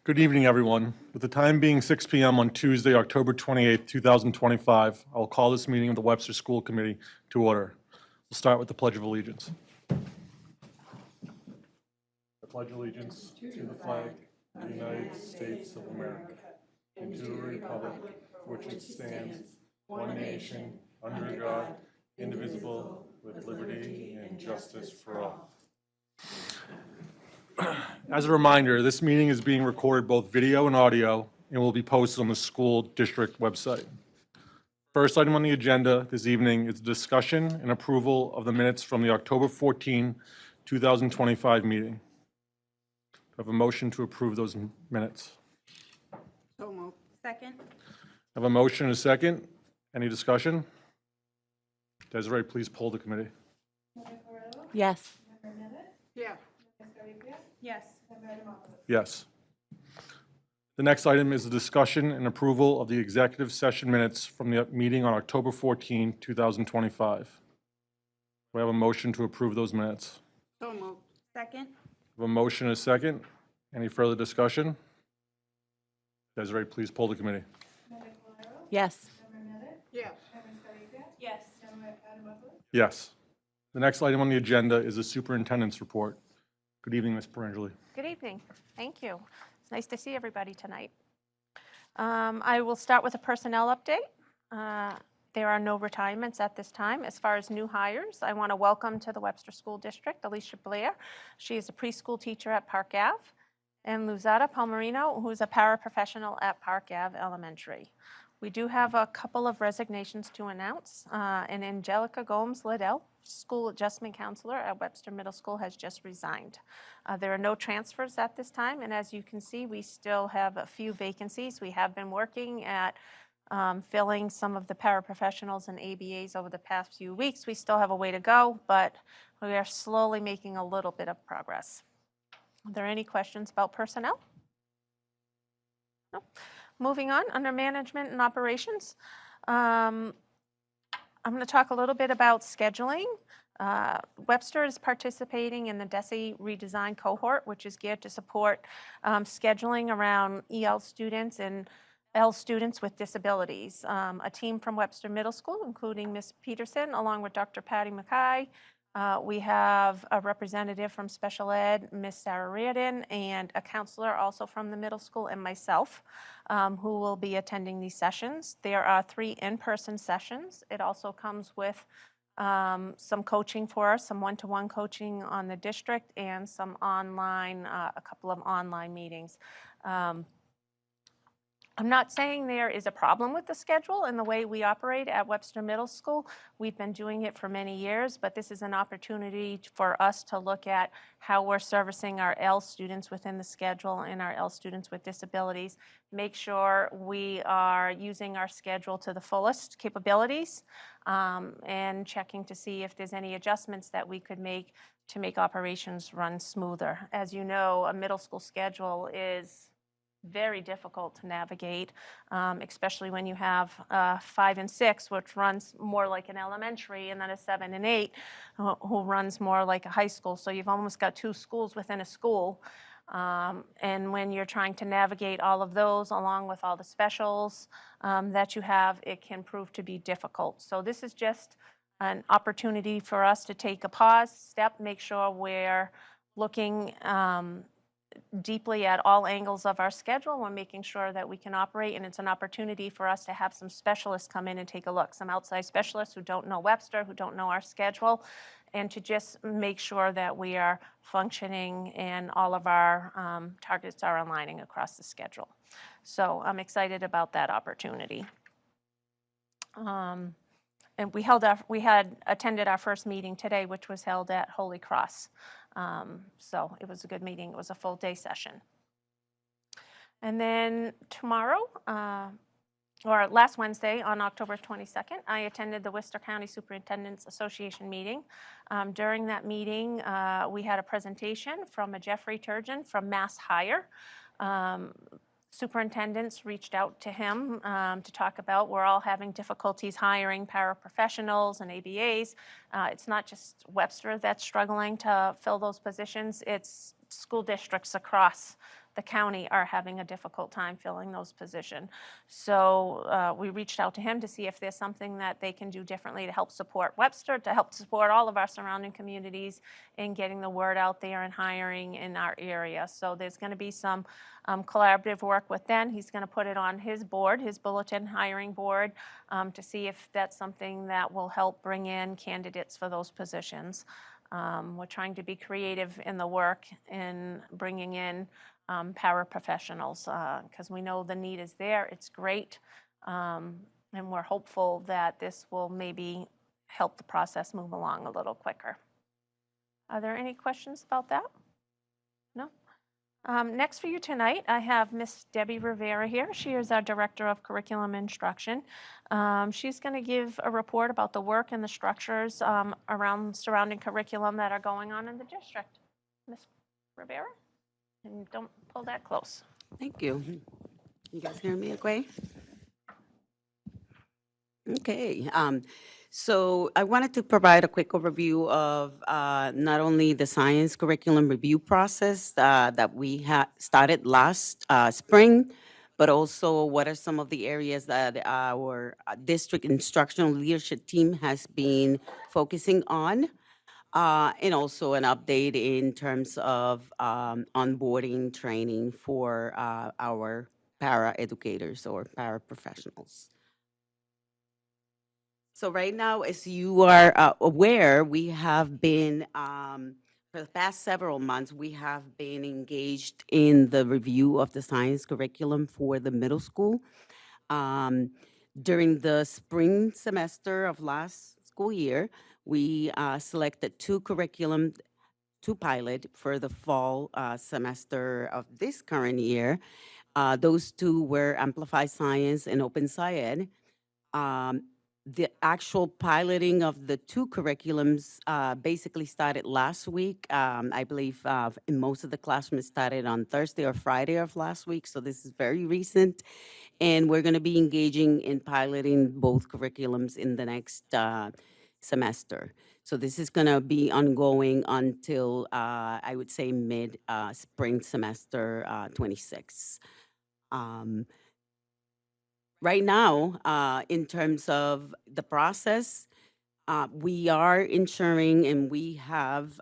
Good evening, everyone. With the time being 6 p.m. on Tuesday, October 28th, 2025, I will call this meeting of the Webster School Committee to order. We'll start with the Pledge of Allegiance. I pledge allegiance to the flag of the United States of America and to the republic for which it stands, one nation, under God, indivisible, with liberty and justice for all. As a reminder, this meeting is being recorded both video and audio and will be posted on the school district website. First item on the agenda this evening is discussion and approval of the minutes from the October 14, 2025 meeting. I have a motion to approve those minutes. So moved. Second. I have a motion and a second. Any discussion? Desiree, please poll the committee. Yes. Yeah. Yes. Yes. The next item is the discussion and approval of the executive session minutes from the meeting on October 14, 2025. We have a motion to approve those minutes. So moved. Second. We have a motion and a second. Any further discussion? Desiree, please poll the committee. Yes. Yeah. Yes. Yes. The next item on the agenda is the superintendent's report. Good evening, Ms. Perangeli. Good evening. Thank you. It's nice to see everybody tonight. I will start with a personnel update. There are no retirements at this time. As far as new hires, I want to welcome to the Webster School District Alicia Blair. She is a preschool teacher at Park Ave, and Luzada Palmerino, who is a paraprofessional at Park Ave Elementary. We do have a couple of resignations to announce, and Angelica Gomes-Liddell, school adjustment counselor at Webster Middle School, has just resigned. There are no transfers at this time, and as you can see, we still have a few vacancies. We have been working at filling some of the paraprofessionals and ABAs over the past few weeks. We still have a way to go, but we are slowly making a little bit of progress. Are there any questions about personnel? No. Moving on, under management and operations, I'm going to talk a little bit about scheduling. Webster is participating in the DESE redesign cohort, which is geared to support scheduling around EL students and L students with disabilities. A team from Webster Middle School, including Ms. Peterson, along with Dr. Patty Mackay. We have a representative from special ed, Ms. Sarah Reardon, and a counselor also from the middle school, and myself, who will be attending these sessions. There are 3 in-person sessions. It also comes with some coaching for us, some one-to-one coaching on the district, and some online, a couple of online meetings. I'm not saying there is a problem with the schedule and the way we operate at Webster Middle School. We've been doing it for many years, but this is an opportunity for us to look at how we're servicing our L students within the schedule and our L students with disabilities. Make sure we are using our schedule to the fullest capabilities and checking to see if there's any adjustments that we could make to make operations run smoother. As you know, a middle school schedule is very difficult to navigate, especially when you have 5 and 6, which runs more like an elementary, and then a 7 and 8, who runs more like a high school. So you've almost got 2 schools within a school. And when you're trying to navigate all of those, along with all the specials that you have, it can prove to be difficult. So this is just an opportunity for us to take a pause, step, make sure we're looking deeply at all angles of our schedule. We're making sure that we can operate, and it's an opportunity for us to have some specialists come in and take a look, some outside specialists who don't know Webster, who don't know our schedule, and to just make sure that we are functioning and all of our targets are aligning across the schedule. So I'm excited about that opportunity. And we had attended our first meeting today, which was held at Holy Cross. So it was a good meeting. It was a full day session. And then tomorrow, or last Wednesday on October 22nd, I attended the Worcester County Superintendent's Association meeting. During that meeting, we had a presentation from a Jeffrey Turgeon from Mass Hire. Superintendents reached out to him to talk about, we're all having difficulties hiring paraprofessionals and ABAs. It's not just Webster that's struggling to fill those positions, it's school districts across the county are having a difficult time filling those positions. So we reached out to him to see if there's something that they can do differently to help support Webster, to help support all of our surrounding communities in getting the word out there and hiring in our area. So there's going to be some collaborative work with Ben. He's going to put it on his board, his bulletin hiring board, to see if that's something that will help bring in candidates for those positions. We're trying to be creative in the work in bringing in paraprofessionals because we know the need is there. It's great. And we're hopeful that this will maybe help the process move along a little quicker. Are there any questions about that? No? Next for you tonight, I have Miss Debbie Rivera here. She is our Director of Curriculum Instruction. She's going to give a report about the work and the structures around surrounding curriculum that are going on in the district. Miss Rivera? And don't pull that close. Thank you. You guys hear me okay? Okay. So I wanted to provide a quick overview of not only the science curriculum review process that we had started last spring, but also what are some of the areas that our district instructional leadership team has been focusing on. And also an update in terms of onboarding training for our para educators or paraprofessionals. So right now, as you are aware, we have been, for the past several months, we have been engaged in the review of the science curriculum for the middle school. During the spring semester of last school year, we selected two curriculum to pilot for the fall semester of this current year. Those two were Amplify Science and Open Sci-Ed. The actual piloting of the two curriculums basically started last week. I believe in most of the classrooms started on Thursday or Friday of last week, so this is very recent. And we're going to be engaging in piloting both curriculums in the next semester. So this is going to be ongoing until, I would say, mid-spring semester 26. Right now, in terms of the process, we are ensuring and we have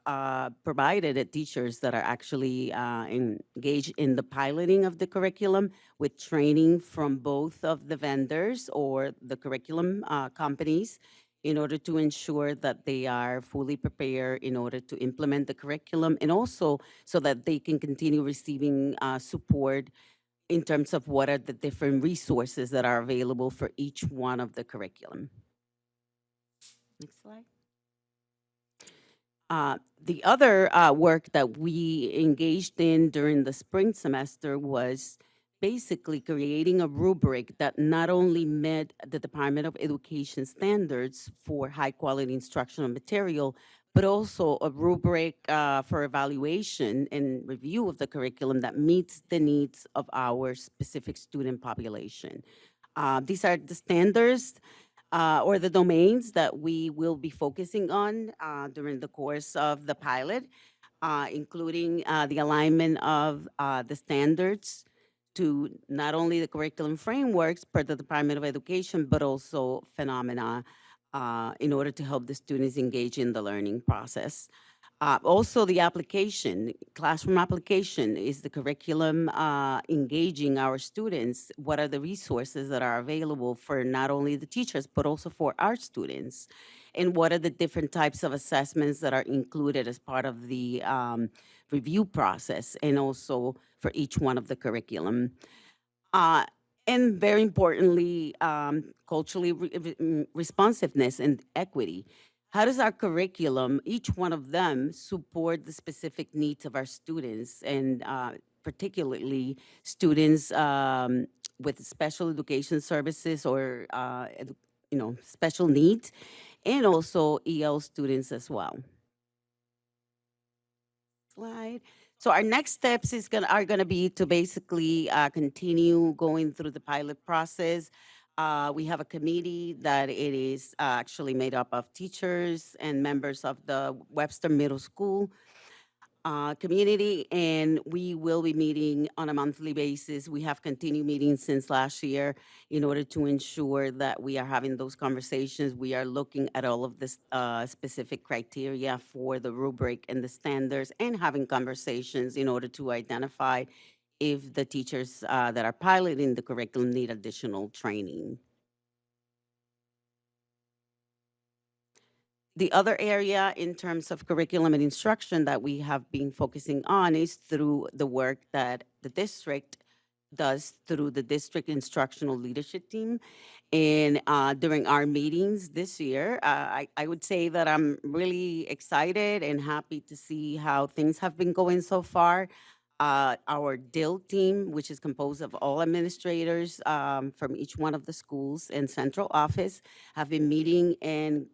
provided teachers that are actually engaged in the piloting of the curriculum with training from both of the vendors or the curriculum companies in order to ensure that they are fully prepared in order to implement the curriculum and also so that they can continue receiving support in terms of what are the different resources that are available for each one of the curriculum. Next slide. The other work that we engaged in during the spring semester was basically creating a rubric that not only met the Department of Education standards for high quality instructional material, but also a rubric for evaluation and review of the curriculum that meets the needs of our specific student population. These are the standards or the domains that we will be focusing on during the course of the pilot, including the alignment of the standards to not only the curriculum frameworks per the Department of Education, but also phenomena in order to help the students engage in the learning process. Also, the application, classroom application, is the curriculum engaging our students? What are the resources that are available for not only the teachers, but also for our students? And what are the different types of assessments that are included as part of the review process and also for each one of the curriculum? And very importantly, culturally responsiveness and equity. How does our curriculum, each one of them, support the specific needs of our students and particularly students with special education services or special needs, and also EL students as well. Slide. So our next steps are gonna be to basically continue going through the pilot process. We have a committee that it is actually made up of teachers and members of the Webster Middle School. community, and we will be meeting on a monthly basis. We have continued meeting since last year in order to ensure that we are having those conversations. We are looking at all of this specific criteria for the rubric and the standards, and having conversations in order to identify if the teachers that are piloting the curriculum need additional training. The other area in terms of curriculum and instruction that we have been focusing on is through the work that the district does through the district instructional leadership team. And during our meetings this year, I would say that I'm really excited and happy to see how things have been going so far. Our DIL team, which is composed of all administrators from each one of the schools and central office, have been meeting and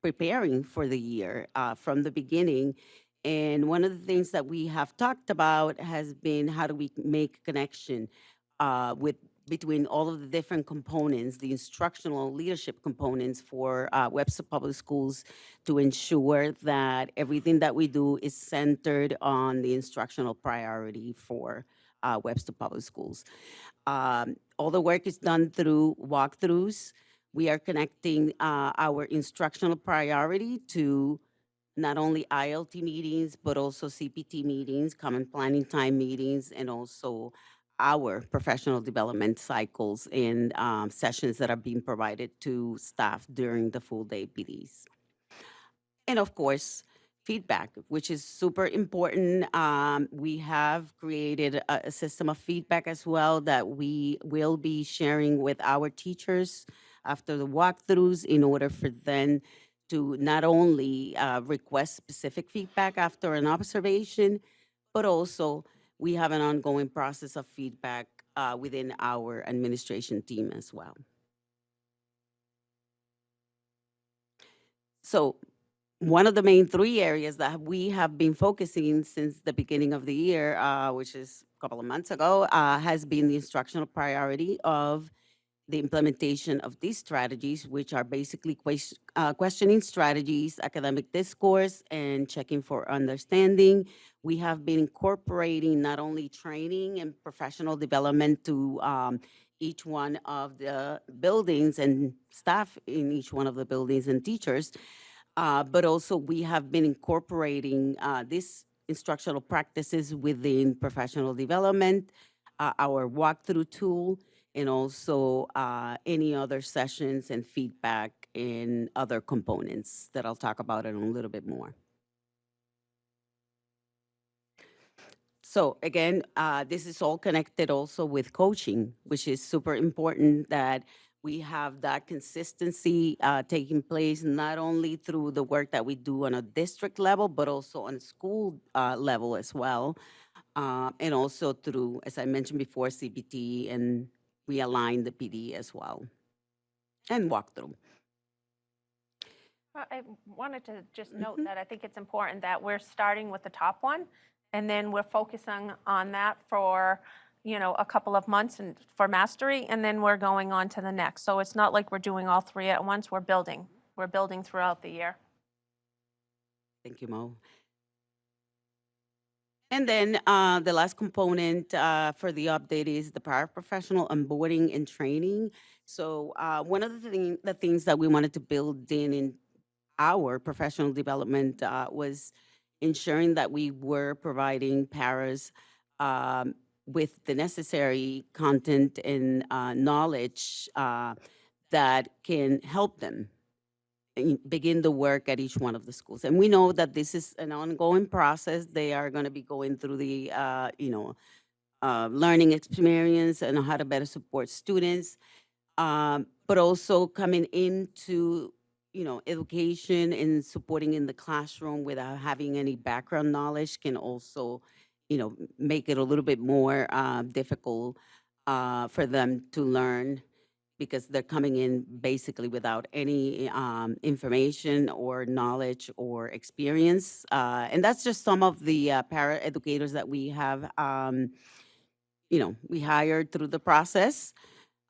preparing for the year from the beginning. And one of the things that we have talked about has been how do we make a connection with between all of the different components, the instructional leadership components for Webster Public Schools, to ensure that everything that we do is centered on the instructional priority for Webster Public Schools. All the work is done through walkthroughs. We are connecting our instructional priority to not only ILT meetings, but also CPT meetings, common planning time meetings, and also our professional development cycles and sessions that are being provided to staff during the full day PDs. And of course, feedback, which is super important. We have created a system of feedback as well that we will be sharing with our teachers after the walkthroughs in order for them to not only request specific feedback after an observation, but also we have an ongoing process of feedback within our administration team as well. So one of the main three areas that we have been focusing since the beginning of the year, which is a couple of months ago, has been the instructional priority of the implementation of these strategies, which are basically questioning strategies, academic discourse, and checking for understanding. We have been incorporating not only training and professional development to each one of the buildings and staff in each one of the buildings and teachers, but also we have been incorporating these instructional practices within professional development, our walkthrough tool, and also any other sessions and feedback and other components that I'll talk about in a little bit more. So again, this is all connected also with coaching, which is super important that we have that consistency taking place not only through the work that we do on a district level, but also on a school level as well. And also through, as I mentioned before, CBT, and we align the PD as well and walkthrough. Well, I wanted to just note that I think it's important that we're starting with the top one, and then we're focusing on that for, you know, a couple of months and for mastery, and then we're going on to the next. So it's not like we're doing all three at once. We're building throughout the year. Thank you, Mo. And then the last component for the update is the paraprofessional onboarding and training. So one of the things that we wanted to build in our professional development was ensuring that we were providing paras with the necessary content and knowledge that can help them begin the work at each one of the schools. And we know that this is an ongoing process. They are going to be going through the, learning experience and how to better support students, but also coming into, education and supporting in the classroom without having any background knowledge can also, make it a little bit more difficult for them to learn, because they're coming in basically without any information or knowledge or experience. And that's just some of the para educators that we have, we hired through the process.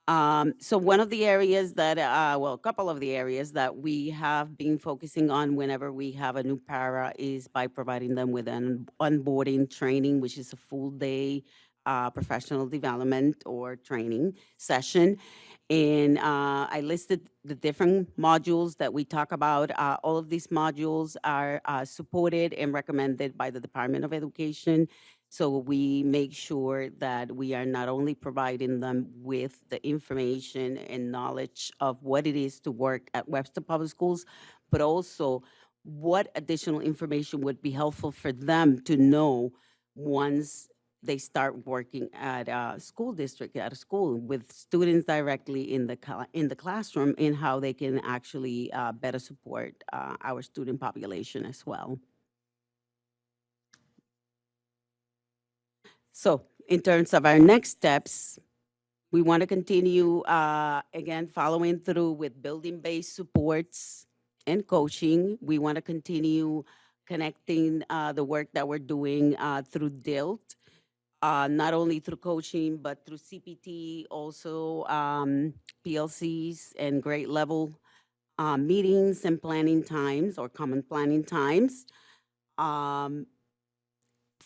So one of the areas that, well, a couple of the areas that we have been focusing on whenever we have a new para is by providing them with an onboarding training, which is a full day professional development or training session. And I listed the different modules that we talk about. All of these modules are supported and recommended by the Department of Education. So we make sure that we are not only providing them with the information and knowledge of what it is to work at Webster Public Schools, but also what additional information would be helpful for them to know once they start working at a school district, at a school with students directly in the classroom, and how they can actually better support our student population as well. So in terms of our next steps, we want to continue, again, following through with building-based supports and coaching. We want to continue connecting the work that we're doing through DILT, not only through coaching, but through CPT, also PLCs and grade level meetings and planning times or common planning times.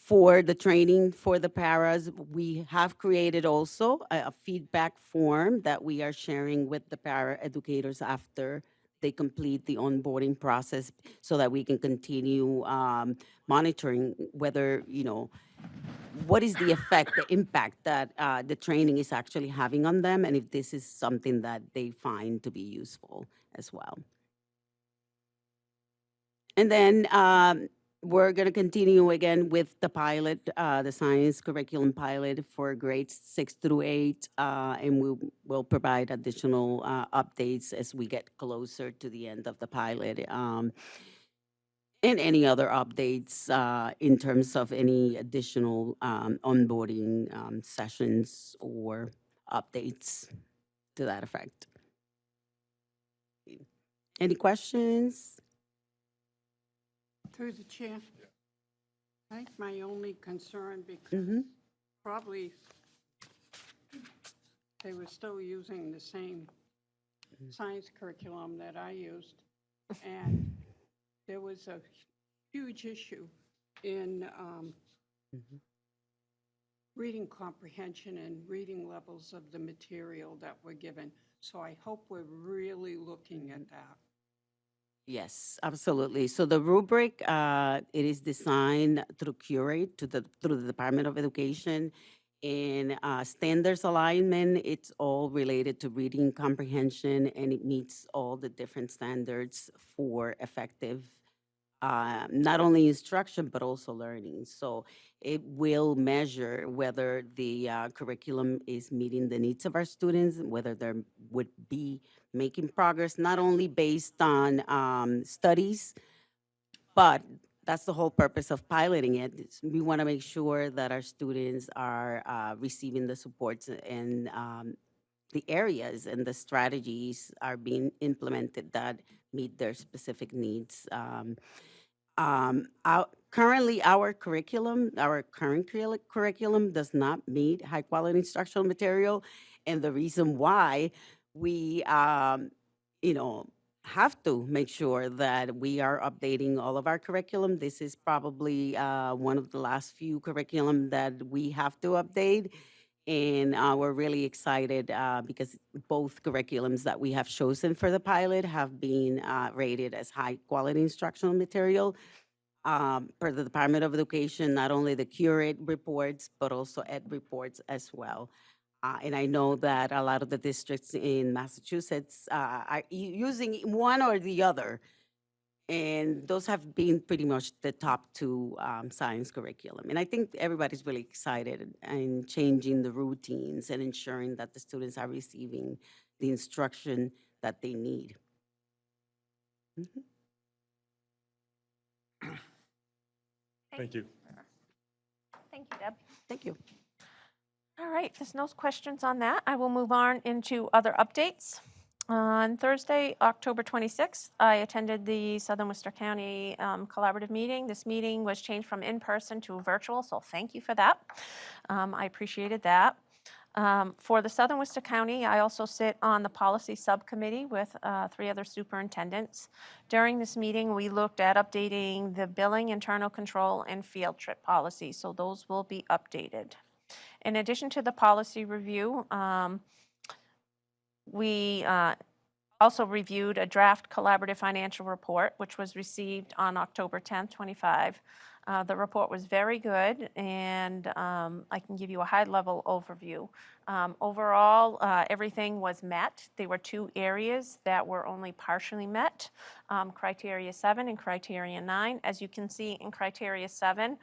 For the training for the paras, we have created also a feedback form that we are sharing with the para educators after they complete the onboarding process so that we can continue monitoring whether, what is the effect, the impact that the training is actually having on them, and if this is something that they find to be useful as well. And then we're going to continue again with the pilot, the science curriculum pilot for grades 6 through 8, and we will provide additional updates as we get closer to the end of the pilot. And any other updates in terms of any additional onboarding sessions or updates to that effect. Any questions? Through the chair. I think my only concern, because Mm-hmm. probably they were still using the same science curriculum that I used. And there was a huge issue in reading comprehension and reading levels of the material that were given. So I hope we're really looking at that. Yes, absolutely. So the rubric, it is designed through Curate through the Department of Education. And standards alignment, it's all related to reading comprehension, and it meets all the different standards for effective not only instruction, but also learning. So it will measure whether the curriculum is meeting the needs of our students, whether there would be making progress, not only based on studies, but that's the whole purpose of piloting it. We want to make sure that our students are receiving the supports and the areas and the strategies are being implemented that meet their specific needs. Currently, our current curriculum does not meet high quality instructional material. And the reason why we, have to make sure that we are updating all of our curriculum. This is probably one of the last few curriculum that we have to update. And we're really excited because both curriculums that we have chosen for the pilot have been rated as high quality instructional material per the Department of Education, not only the Curate reports, but also ED reports as well. And I know that a lot of the districts in Massachusetts are using one or the other. And those have been pretty much the top two science curriculum. And I think everybody's really excited in changing the routines and ensuring that the students are receiving the instruction that they need. Mhm. Thank you. Thank you, Deb. Thank you. All right, if there's no questions on that, I will move on into other updates. On Thursday, October 26th, I attended the Southern Worcester County Collaborative Meeting. This meeting was changed from in-person to virtual, so thank you for that. I appreciated that. For the Southern Worcester County, I also sit on the policy subcommittee with 3 other superintendents. During this meeting, we looked at updating the billing, internal control, and field trip policies, so those will be updated. In addition to the policy review, we also reviewed a draft collaborative financial report, which was received on October 10th, 25. The report was very good, and I can give you a high-level overview. Overall, everything was met. There were 2 areas that were only partially met, criteria 7 and criteria 9. As you can see in criteria 7,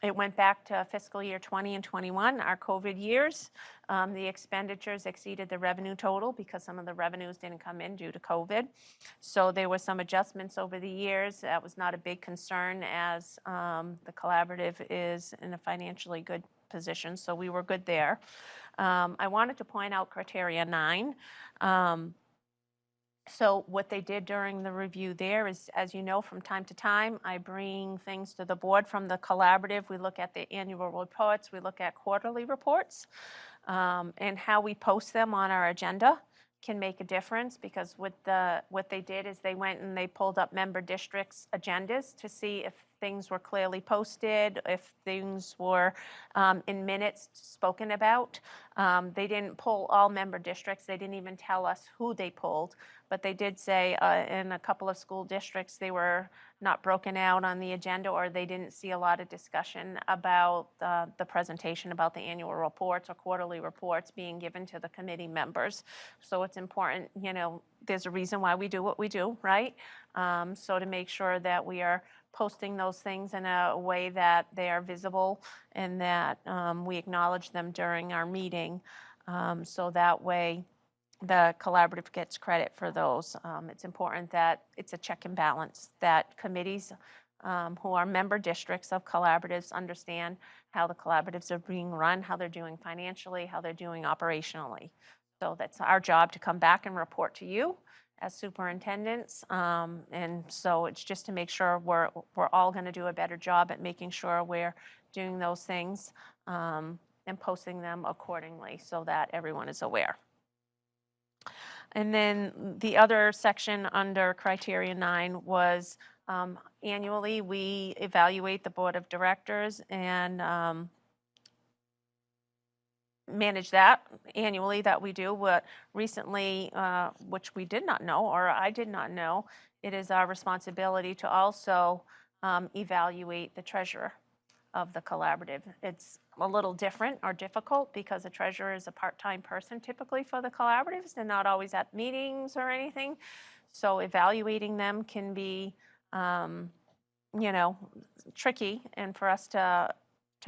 it went back to fiscal year 20 and 21, our COVID years. The expenditures exceeded the revenue total because some of the revenues didn't come in due to COVID. So there were some adjustments over the years. That was not a big concern as the collaborative is in a financially good position, so we were good there. I wanted to point out criteria 9. So what they did during the review there is, as you know, from time to time, I bring things to the board from the collaborative. We look at the annual reports, we look at quarterly reports, and how we post them on our agenda can make a difference, because what they did is they went and they pulled up member districts' agendas to see if things were clearly posted, if things were in minutes spoken about. They didn't pull all member districts. They didn't even tell us who they pulled, but they did say in a couple of school districts they were not broken out on the agenda, or they didn't see a lot of discussion about the presentation about the annual reports or quarterly reports being given to the committee members. So it's important, you know, there's a reason why we do what we do, right? So to make sure that we are posting those things in a way that they are visible and that we acknowledge them during our meeting, so that way the collaborative gets credit for those. It's important that it's a check and balance, that committees who are member districts of collaboratives understand how the collaboratives are being run, how they're doing financially, how they're doing operationally. So that's our job, to come back and report to you as superintendents. And so it's just to make sure we're all going to do a better job at making sure we're doing those things and posting them accordingly so that everyone is aware. And then the other section under criteria 9 was annually we evaluate the board of directors and manage that annually, that we do. What recently, which we did not know, or I did not know, it is our responsibility to also evaluate the treasurer of the collaborative. It's a little different or difficult because the treasurer is a part-time person typically for the collaboratives. They're not always at meetings or anything. So evaluating them can be, you know, tricky and for us to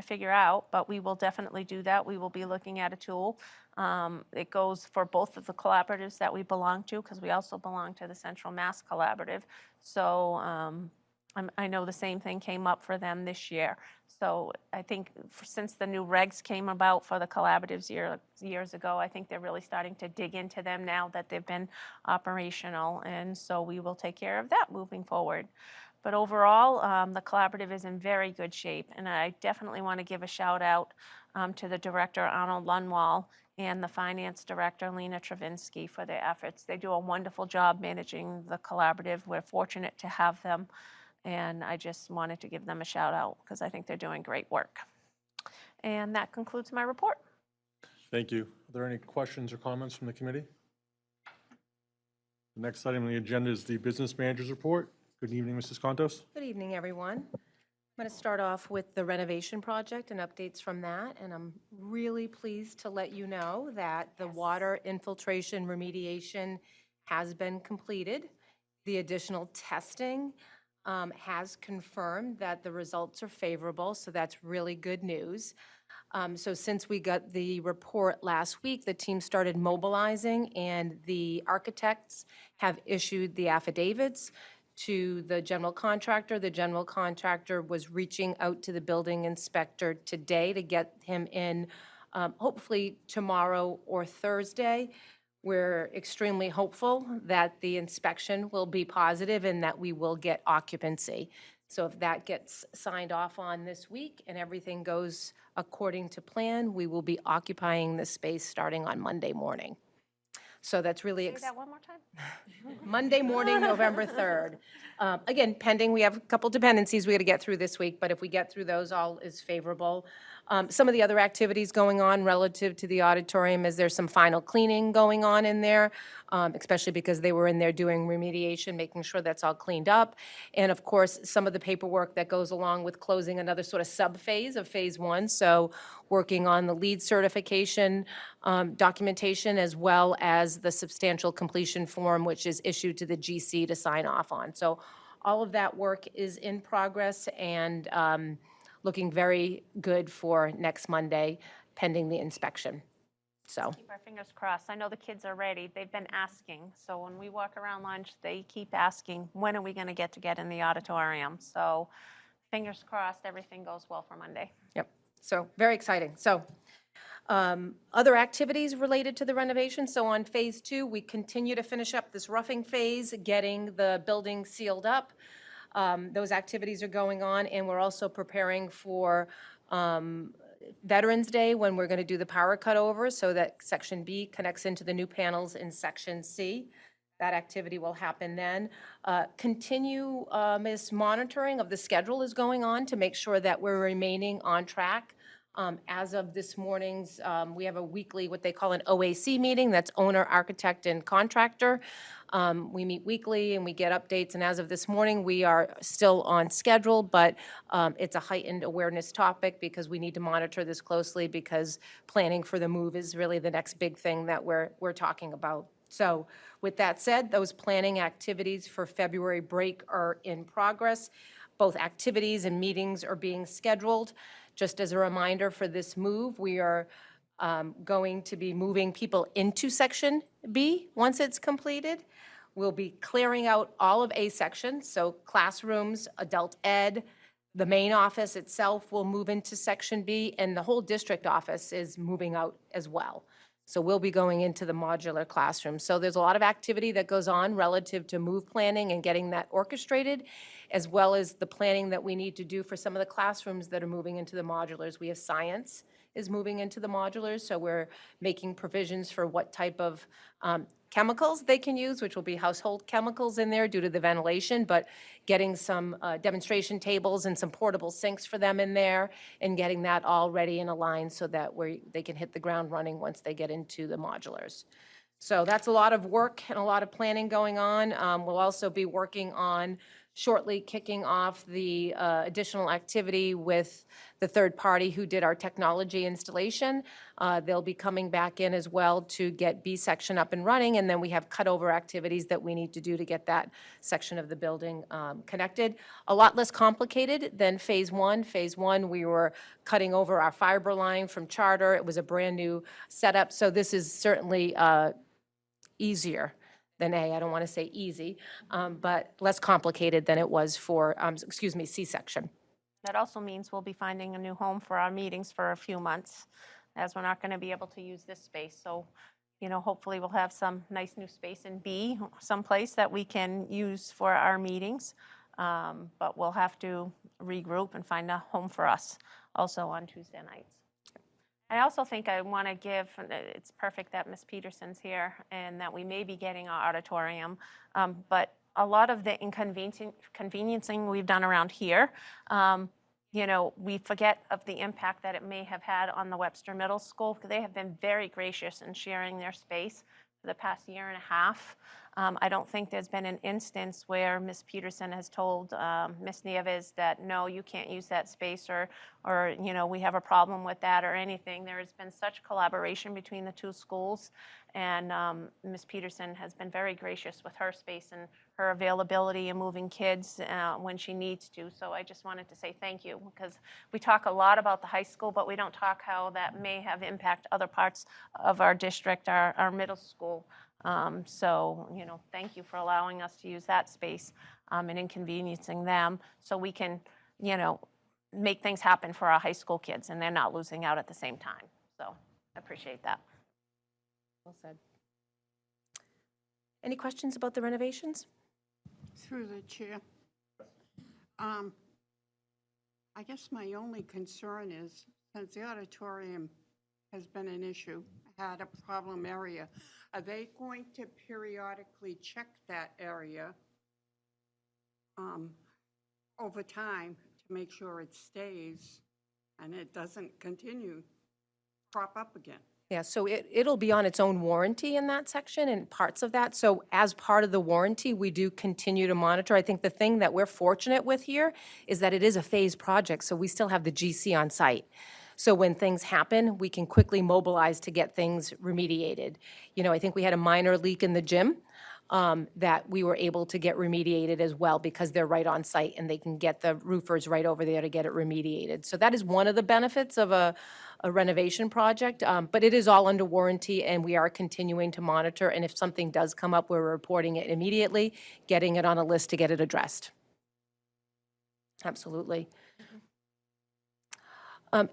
figure out, but we will definitely do that. We will be looking at a tool. It goes for both of the collaboratives that we belong to, because we also belong to the Central Mass Collaborative. So I know the same thing came up for them this year. So I think since the new regs came about for the collaboratives years ago, I think they're really starting to dig into them now that they've been operational. And so we will take care of that moving forward. But overall, the collaborative is in very good shape. And I definitely want to give a shout out to the director, Arnold Lunwall, and the finance director, Lena Travinsky, for their efforts. They do a wonderful job managing the collaborative. We're fortunate to have them. And I just wanted to give them a shout out because I think they're doing great work. And that concludes my report. Thank you. Are there any questions or comments from the committee? The next item on the agenda is the business manager's report. Good evening, Mrs. Contos. Good evening, everyone. I'm going to start off with the renovation project and updates from that. And I'm really pleased to let you know that the water infiltration remediation has been completed. The additional testing has confirmed that the results are favorable, so that's really good news. So since we got the report last week, the team started mobilizing, and the architects have issued the affidavits to the general contractor. The general contractor was reaching out to the building inspector today to get him in, hopefully tomorrow or Thursday. We're extremely hopeful that the inspection will be positive and that we will get occupancy. So if that gets signed off on this week and everything goes according to plan, we will be occupying the space starting on Monday morning. So that's really Say that one more time? Monday morning, November 3rd. Again, pending, we have a couple dependencies we got to get through this week, but if we get through those, all is favorable. Some of the other activities going on relative to the auditorium is there's some final cleaning going on in there, especially because they were in there doing remediation, making sure that's all cleaned up. And of course, some of the paperwork that goes along with closing another sort of sub-phase of Phase 1. So working on the LEED certification documentation, as well as the substantial completion form, which is issued to the GC to sign off on. So all of that work is in progress and looking very good for next Monday, pending the inspection. So, Keep our fingers crossed. I know the kids are ready. They've been asking. So when we walk around lunch, they keep asking, when are we going to get in the auditorium? So fingers crossed, everything goes well for Monday. yep, so very exciting. So other activities related to the renovation. So on Phase 2, we continue to finish up this roughing phase, getting the building sealed up. Those activities are going on, and we're also preparing for Veterans Day, when we're going to do the power cutover so that Section B connects into the new panels in Section C. That activity will happen then. Continuous monitoring of the schedule is going on to make sure that we're remaining on track. As of this morning's, we have a weekly, what they call an OAC meeting, that's owner, architect, and contractor. We meet weekly and we get updates, and as of this morning, we are still on schedule, but it's a heightened awareness topic because we need to monitor this closely, because planning for the move is really the next big thing that we're talking about. So with that said, those planning activities for February break are in progress. Both activities and meetings are being scheduled. Just as a reminder for this move, we are going to be moving people into Section B once it's completed. We'll be clearing out all of A section, so classrooms, adult ed, the main office itself will move into Section B, and the whole district office is moving out as well. So we'll be going into the modular classroom. So there's a lot of activity that goes on relative to move planning and getting that orchestrated, as well as the planning that we need to do for some of the classrooms that are moving into the modulars. We have science is moving into the modulars, so we're making provisions for what type of chemicals they can use, which will be household chemicals in there due to the ventilation, but getting some demonstration tables and some portable sinks for them in there, and getting that all ready and aligned so that they can hit the ground running once they get into the modulars. So that's a lot of work and a lot of planning going on. We'll also be working on shortly kicking off the additional activity with the third party who did our technology installation. They'll be coming back in as well to get B section up and running, and then we have cutover activities that we need to do to get that section of the building connected. A lot less complicated than Phase 1. Phase 1, we were cutting over our fiber line from Charter. It was a brand-new setup, so this is certainly easier than A. I don't want to say easy, but less complicated than it was for, C-section. That also means we'll be finding a new home for our meetings for a few months, as we're not going to be able to use this space. So, hopefully we'll have some nice new space in B, someplace that we can use for our meetings. But we'll have to regroup and find a home for us also on Tuesday nights. I also think I want to give, it's perfect that Ms. Peterson's here and that we may be getting our auditorium, but a lot of the inconveniencing we've done around here, we forget of the impact that it may have had on the Webster Middle School. They have been very gracious in sharing their space for the past year and a half. I don't think there's been an instance where Ms. Peterson has told Ms. Nieves that, no, you can't use that space, or we have a problem with that or anything. There has been such collaboration between the two schools, and Ms. Peterson has been very gracious with her space and her availability and moving kids when she needs to. So I just wanted to say thank you, because we talk a lot about the high school, but we don't talk how that may have impact other parts of our district, our middle school. So, thank you for allowing us to use that space and inconveniencing them so we can, make things happen for our high school kids and they're not losing out at the same time. So I appreciate that. Well said. Any questions about the renovations? Through the chair. I guess my only concern is, since the auditorium has been an issue, had a problem area, are they going to periodically check that area over time to make sure it stays and it doesn't continue to crop up again? Yeah, so it'll be on its own warranty in that section and parts of that. So as part of the warranty, we do continue to monitor. I think the thing that we're fortunate with here is that it is a phased project, so we still have the GC on site. So when things happen, we can quickly mobilize to get things remediated. You know, I think we had a minor leak in the gym that we were able to get remediated as well because they're right on site and they can get the roofers right over there to get it remediated. So that is one of the benefits of a renovation project, but it is all under warranty and we are continuing to monitor. And if something does come up, we're reporting it immediately, getting it on a list to get it addressed. Absolutely.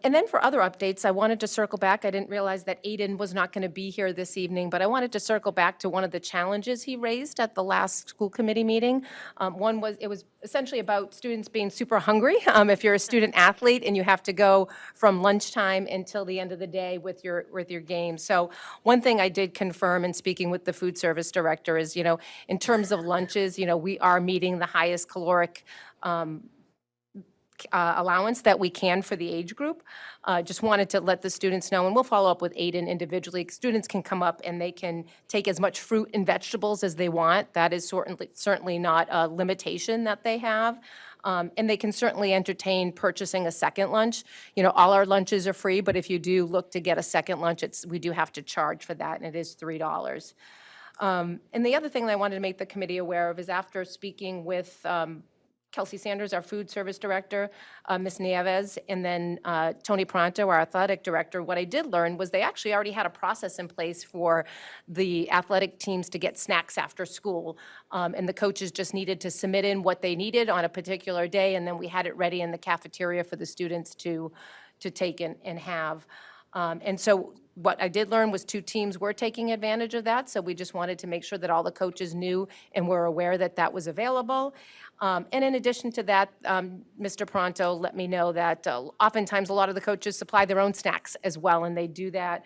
And then for other updates, I wanted to circle back. I didn't realize that Aiden was not going to be here this evening, but I wanted to circle back to one of the challenges he raised at the last school committee meeting. One was, it was essentially about students being super hungry. If you're a student athlete and you have to go from lunchtime until the end of the day with your game. So one thing I did confirm in speaking with the food service director is, you know, in terms of lunches, you know, we are meeting the highest caloric allowance that we can for the age group. Just wanted to let the students know, and we'll follow up with Aiden individually. Students can come up and they can take as much fruit and vegetables as they want. That is certainly not a limitation that they have. And they can certainly entertain purchasing a second lunch. You know, all our lunches are free, but if you do look to get a second lunch, we do have to charge for that, and it is $3. And the other thing that I wanted to make the committee aware of is after speaking with Kelsey Sanders, our food service director, Ms. Nieves, and then Tony Pronto, our athletic director, what I did learn was they actually already had a process in place for the athletic teams to get snacks after school. And the coaches just needed to submit in what they needed on a particular day, and then we had it ready in the cafeteria for the students to take and have. And so what I did learn was 2 teams were taking advantage of that, so we just wanted to make sure that all the coaches knew and were aware that that was available. And in addition to that, Mr. Pronto let me know that oftentimes a lot of the coaches supply their own snacks as well, and they do that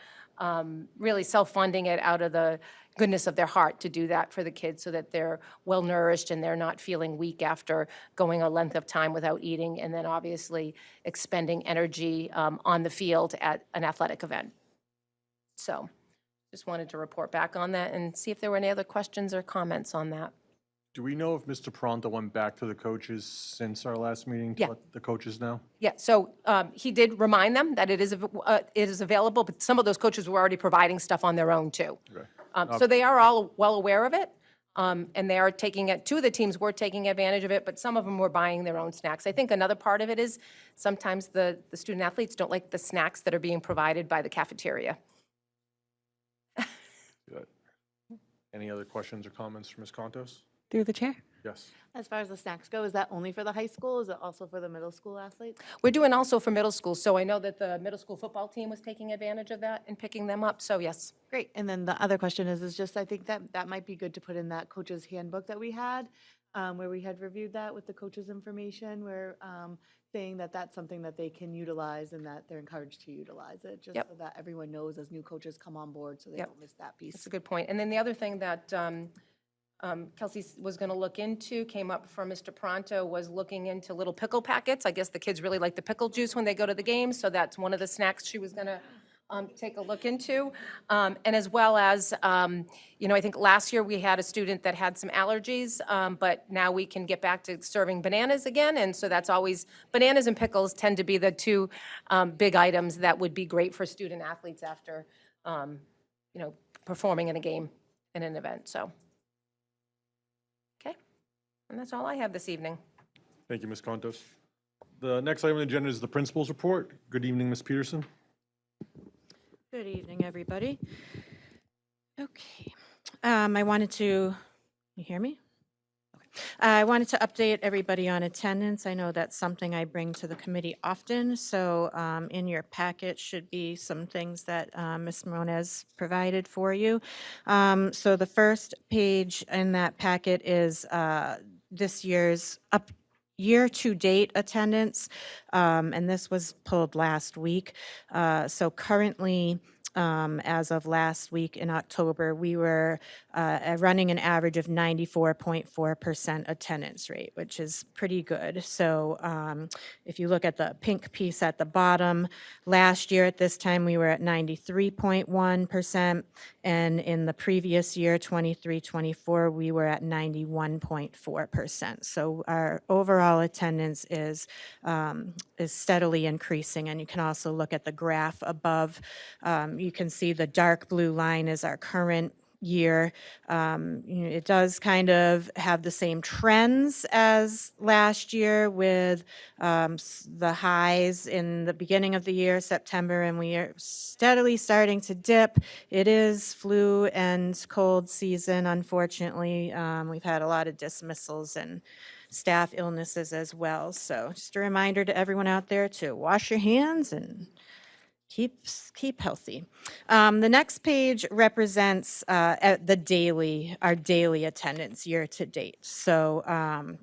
really self-funding it out of the goodness of their heart to do that for the kids so that they're well-nourished and they're not feeling weak after going a length of time without eating and then obviously expending energy on the field at an athletic event. So just wanted to report back on that and see if there were any other questions or comments on that. Do we know if Mr. Pronto went back to the coaches since our last meeting to Yeah. let the coaches know? Yeah, so he did remind them that it is available, but some of those coaches were already providing stuff on their own too. Okay. So they are all well aware of it, and they are taking it, 2 of the teams were taking advantage of it, but some of them were buying their own snacks. I think another part of it is sometimes the student athletes don't like the snacks that are being provided by the cafeteria. Good. Any other questions or comments from Ms. Contos? Through the chair. Yes. As far as the snacks go, is that only for the high school? Is it also for the middle school athletes? We're doing also for middle school, so I know that the middle school football team was taking advantage of that and picking them up, so yes. Great. And then the other question is just, I think that might be good to put in that coach's handbook that we had, where we had reviewed that with the coach's information, where saying that that's something that they can utilize and that they're encouraged to utilize it, just Yep. so that everyone knows as new coaches come on board, so they Yep. don't miss that piece. That's a good point. And then the other thing that Kelsey was going to look into, came up from Mr. Pronto, was looking into little pickle packets. I guess the kids really like the pickle juice when they go to the games, so that's one of the snacks she was going to take a look into. And as well as, you know, I think last year we had a student that had some allergies, but now we can get back to serving bananas again. And so that's always, bananas and pickles tend to be the 2 big items that would be great for student athletes after, you know, performing in a game, in an event, so. Okay, and that's all I have this evening. Thank you, Ms. Contos. The next item on the agenda is the principal's report. Good evening, Ms. Peterson. Good evening, everybody. Okay. I wanted to, you hear me? Okay. I wanted to update everybody on attendance. I know that's something I bring to the committee often, so in your packet should be some things that Ms. Moniz provided for you. So the first page in that packet is this year's year-to-date attendance, and this was pulled last week. So currently, as of last week in October, we were running an average of 94.4% attendance rate, which is pretty good. So if you look at the pink piece at the bottom, last year at this time, we were at 93.1%, and in the previous year, 23-24, we were at 91.4%. So our overall attendance is steadily increasing, and you can also look at the graph above. You can see the dark blue line is our current year. It does kind of have the same trends as last year with the highs in the beginning of the year, September, and we are steadily starting to dip. It is flu and cold season, unfortunately. We've had a lot of dismissals and staff illnesses as well. So just a reminder to everyone out there to wash your hands and keep healthy. The next page represents our daily attendance year to date. So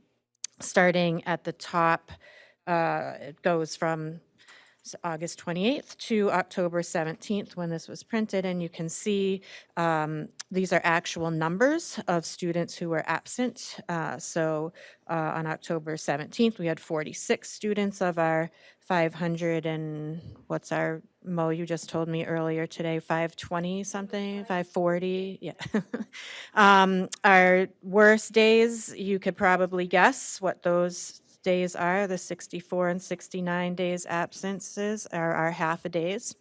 starting at the top, it goes from August 28th to October 17th when this was printed, and you can see these are actual numbers of students who were absent. So on October 17th, we had 46 students of our 500 and what's our, Mo, you just told me earlier today, 520 something, 540, yeah. Our worst days, you could probably guess what those days are. The 64 and 69 days absences are our half-a-days.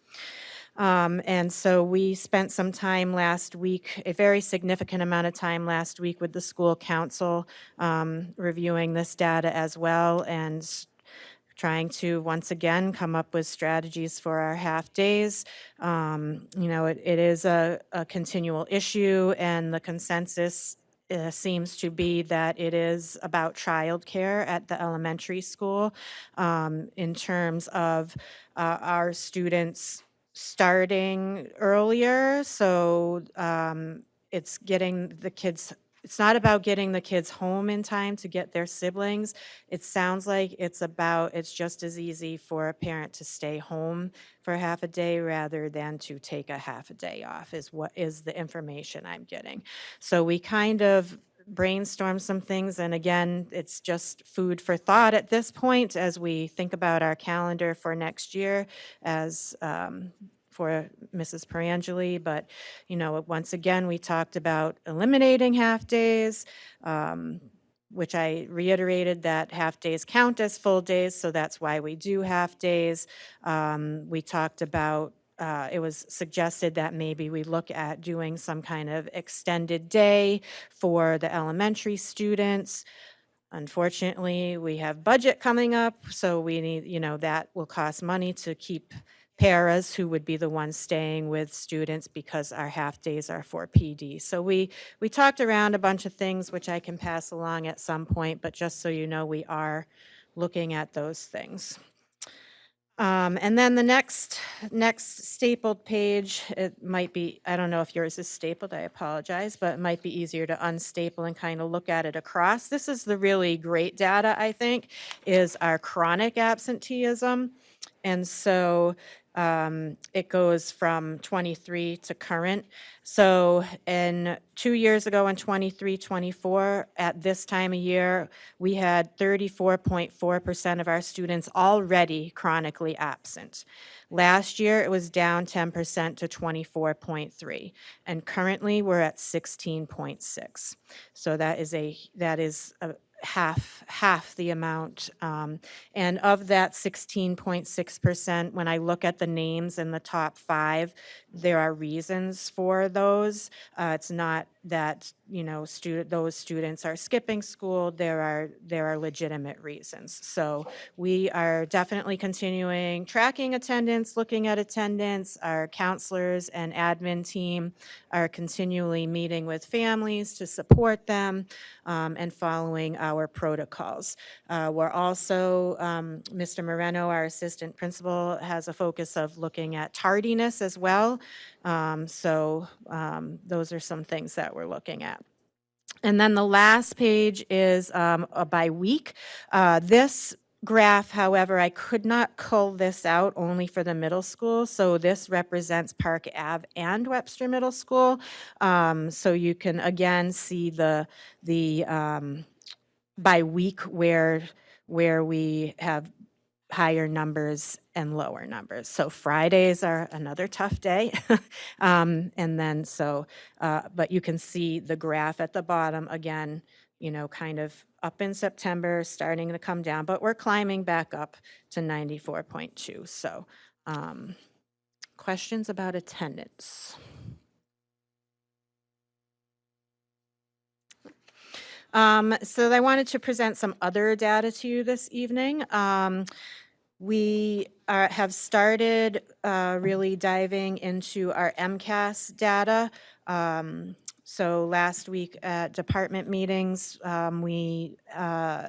And so we spent some time last week, a very significant amount of time last week with the school council, reviewing this data as well, and trying to, once again, come up with strategies for our half-days. It is a continual issue, and the consensus seems to be that it is about childcare at the elementary school in terms of our students starting earlier. So it's getting the kids, it's not about getting the kids home in time to get their siblings. It sounds like it's just as easy for a parent to stay home for half a day rather than to take a half a day off, is what is the information I'm getting. So we kind of brainstorm some things, and again, it's just food for thought at this point as we think about our calendar for next year as for Mrs. Perangeli, but once again, we talked about eliminating half-days, which I reiterated that half-days count as full days, so that's why we do half-days. We talked about, it was suggested that maybe we look at doing some kind of extended day for the elementary students. Unfortunately, we have budget coming up, so we need, that will cost money to keep paras who would be the ones staying with students because our half-days are for PD. So we talked around a bunch of things, which I can pass along at some point, but just so you know, we are looking at those things. And then the next stapled page, it might be, I don't know if yours is stapled, I apologize, but it might be easier to unstaple and kind of look at it across. This is the really great data, I think, is our chronic absenteeism. And so it goes from 23 to current. So in 2 years ago in 23-24, at this time of year, we had 34.4% of our students already chronically absent. Last year, it was down 10% to 24.3, and currently we're at 16.6. So that is a half the amount. And of that 16.6%, when I look at the names in the top 5, there are reasons for those. It's not that those students are skipping school. There are legitimate reasons. So we are definitely continuing tracking attendance, looking at attendance. Our counselors and admin team are continually meeting with families to support them and following our protocols. We're also, Mr. Moreno, our assistant principal, has a focus of looking at tardiness as well. So those are some things that we're looking at. And then the last page is by week. This graph, however, I could not cull this out only for the middle school. So this represents Park Ave and Webster Middle School. So you can again see the by week where we have higher numbers and lower numbers. So Fridays are another tough day. And then but you can see the graph at the bottom again, kind of up in September, starting to come down, but we're climbing back up to 94.2. So questions about attendance? So I wanted to present some other data to you this evening. We have started really diving into our MCAS data. So last week at department meetings,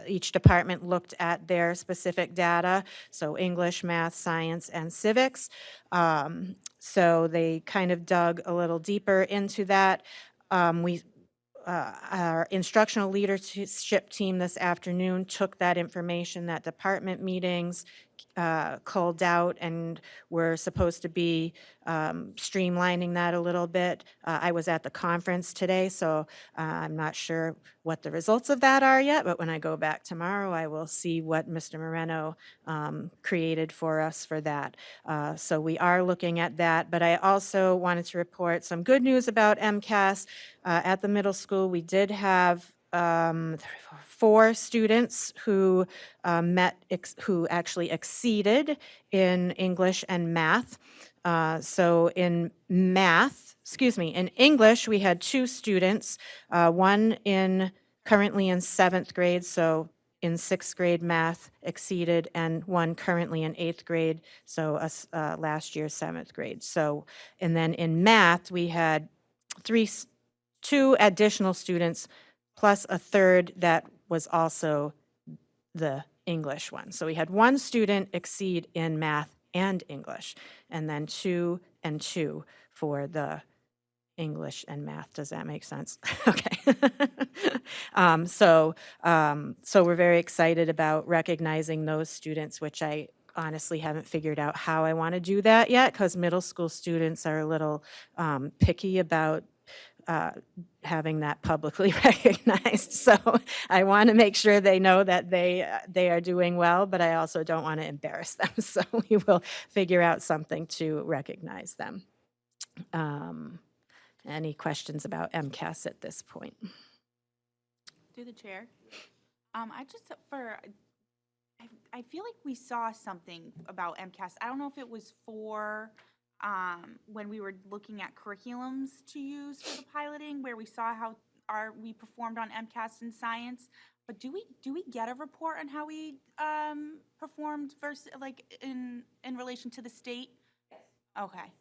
each department looked at their specific data, so English, math, science, and civics. So they kind of dug a little deeper into that. Our instructional leadership team this afternoon took that information, that department meetings, culled out, and we're supposed to be streamlining that a little bit. I was at the conference today, so I'm not sure what the results of that are yet, but when I go back tomorrow, I will see what Mr. Moreno created for us for that. So we are looking at that, but I also wanted to report some good news about MCAS. At the middle school, we did have 4 students who who actually exceeded in English and math. So in English, we had 2 students, one currently in 7th grade, so in 6th grade math exceeded, and one currently in 8th grade, so last year's 7th grade. So, and then in math, we had 2 additional students plus a third that was also the English one. So we had 1 student exceed in math and English, and then 2 and 2 for the English and math. Does that make sense? Okay. So we're very excited about recognizing those students, which I honestly haven't figured out how I want to do that yet, because middle school students are a little picky about having that publicly recognized. So I want to make sure they know that they are doing well, but I also don't want to embarrass them. So we will figure out something to recognize them. Any questions about MCAS at this point? Through the chair. I feel like we saw something about MCAS. I don't know if it was for when we were looking at curriculums to use for the piloting, where we saw how we performed on MCAS in science. But do we get a report on how we performed versus like in relation to the state? Yes. Okay.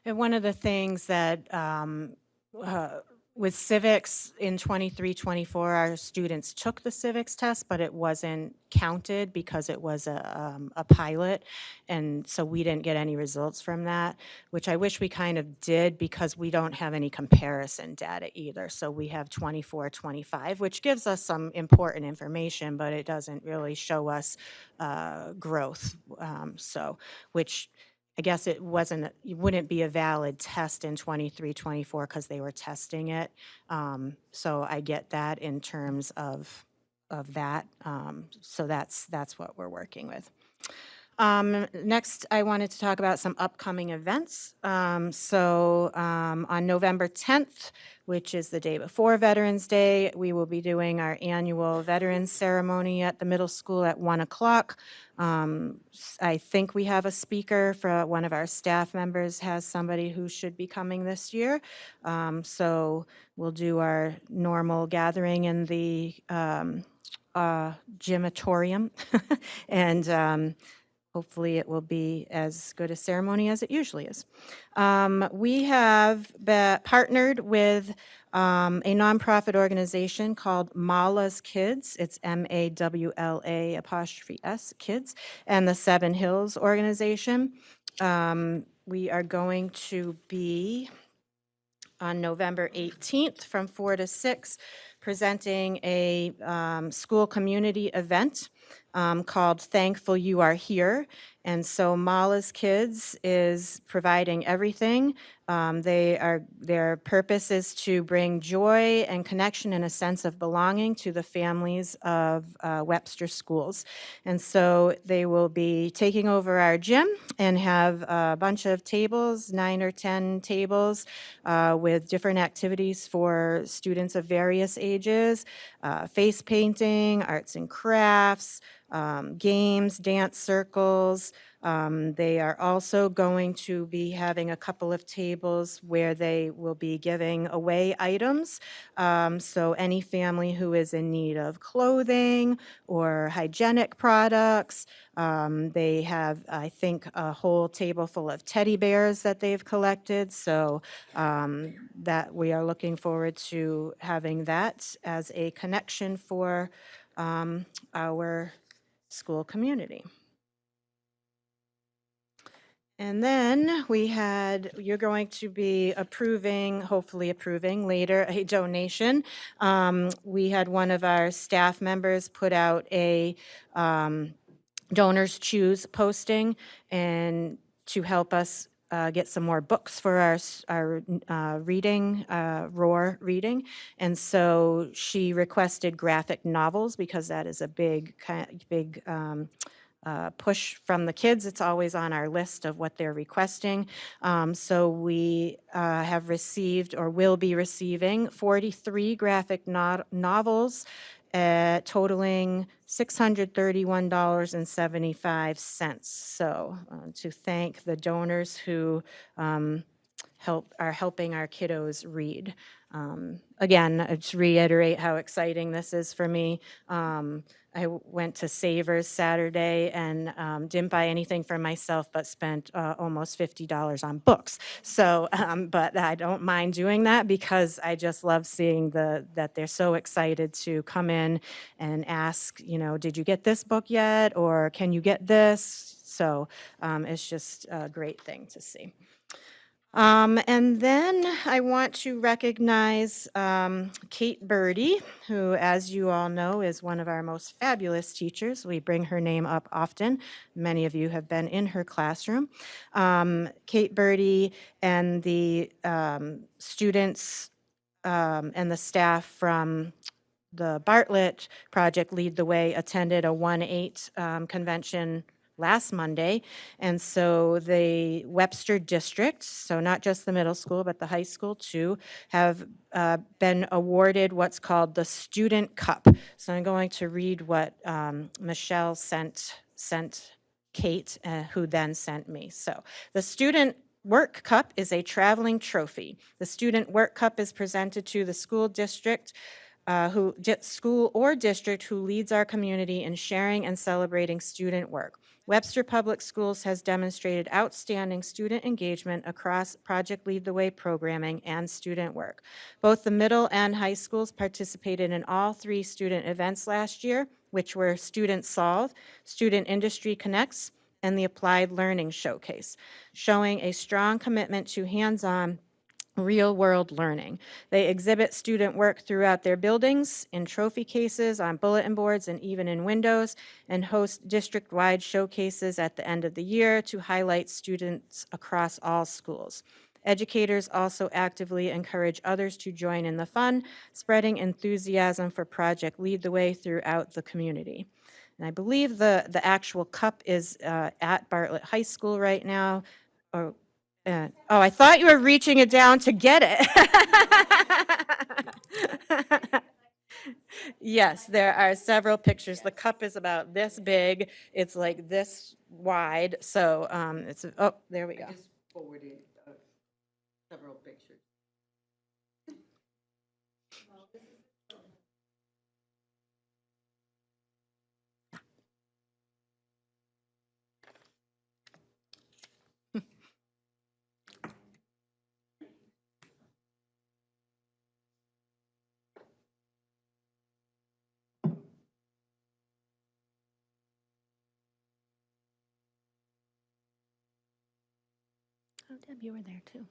And one of the things that with civics in 23, 24, our students took the civics test, but it wasn't counted because it was a pilot. And so we didn't get any results from that, which I wish we kind of did because we don't have any comparison data either. So we have 24, 25, which gives us some important information, but it doesn't really show us growth. Which I guess it wouldn't be a valid test in 23, 24 because they were testing it. So I get that in terms of that. So that's what we're working with. Next, I wanted to talk about some upcoming events. On November 10th, which is the day before Veterans Day, we will be doing our annual Veterans Ceremony at the middle school at 1 o'clock. I think we have a speaker for one of our staff members has somebody who should be coming this year. So we'll do our normal gathering in the gymatorium. And hopefully it will be as good a ceremony as it usually is. We have partnered with a nonprofit organization called Mala's Kids. It's MAWLA' Kids, and the Seven Hills organization. We are going to be on November 18th from 4 to 6 presenting a school community event called Thankful You Are Here. And so Mala's Kids is providing everything. Their purpose is to bring joy and connection and a sense of belonging to the families of Webster schools. And so they will be taking over our gym and have a bunch of tables, 9 or 10 tables, with different activities for students of various ages, face painting, arts and crafts, games, dance circles. They are also going to be having a couple of tables where they will be giving away items. So any family who is in need of clothing or hygienic products, they have, I think, a whole table full of teddy bears that they've collected. So that we are looking forward to having that as a connection for our school community. And then you're going to be hopefully approving later, a donation. We had one of our staff members put out a Donors Choose posting and to help us get some more books for our reading, Roar reading. And so she requested graphic novels because that is a big push from the kids. It's always on our list of what they're requesting. So we have received or will be receiving 43 graphic novels totaling $631.75. So to thank the donors who are helping our kiddos read. Again, just reiterate how exciting this is for me. I went to Savers Saturday and didn't buy anything for myself, but spent almost $50 on books. So, but I don't mind doing that because I just love seeing that they're so excited to come in and ask, did you get this book yet? Or can you get this? So it's just a great thing to see. And then I want to recognize Kate Birdie, who, as you all know, is one of our most fabulous teachers. We bring her name up often. Many of you have been in her classroom. Kate Birdie and the students and the staff from the Bartlett Project Lead the Way attended a 1-8 convention last Monday. And so the Webster District, so not just the middle school, but the high school too, have been awarded what's called the Student Cup. So I'm going to read what Michelle sent Kate, who then sent me. So the Student Work Cup is a traveling trophy. The Student Work Cup is presented to the school district school or district who leads our community in sharing and celebrating student work. Webster Public Schools has demonstrated outstanding student engagement across Project Lead the Way programming and student work. Both the middle and high schools participated in all 3 student events last year, which were Student Solve, Student Industry Connects, and the Applied Learning Showcase, showing a strong commitment to hands-on real-world learning. They exhibit student work throughout their buildings, in trophy cases, on bulletin boards, and even in windows, and host district-wide showcases at the end of the year to highlight students across all schools. Educators also actively encourage others to join in the fun, spreading enthusiasm for Project Lead the Way throughout the community. And I believe the actual cup is at Bartlett High School right now. Oh, I thought you were reaching it down to get it. Yes, there are several pictures. The cup is about this big. It's like this wide. So it's, oh, there we go. I just forwarded several pictures. Oh, Deb, you were there too.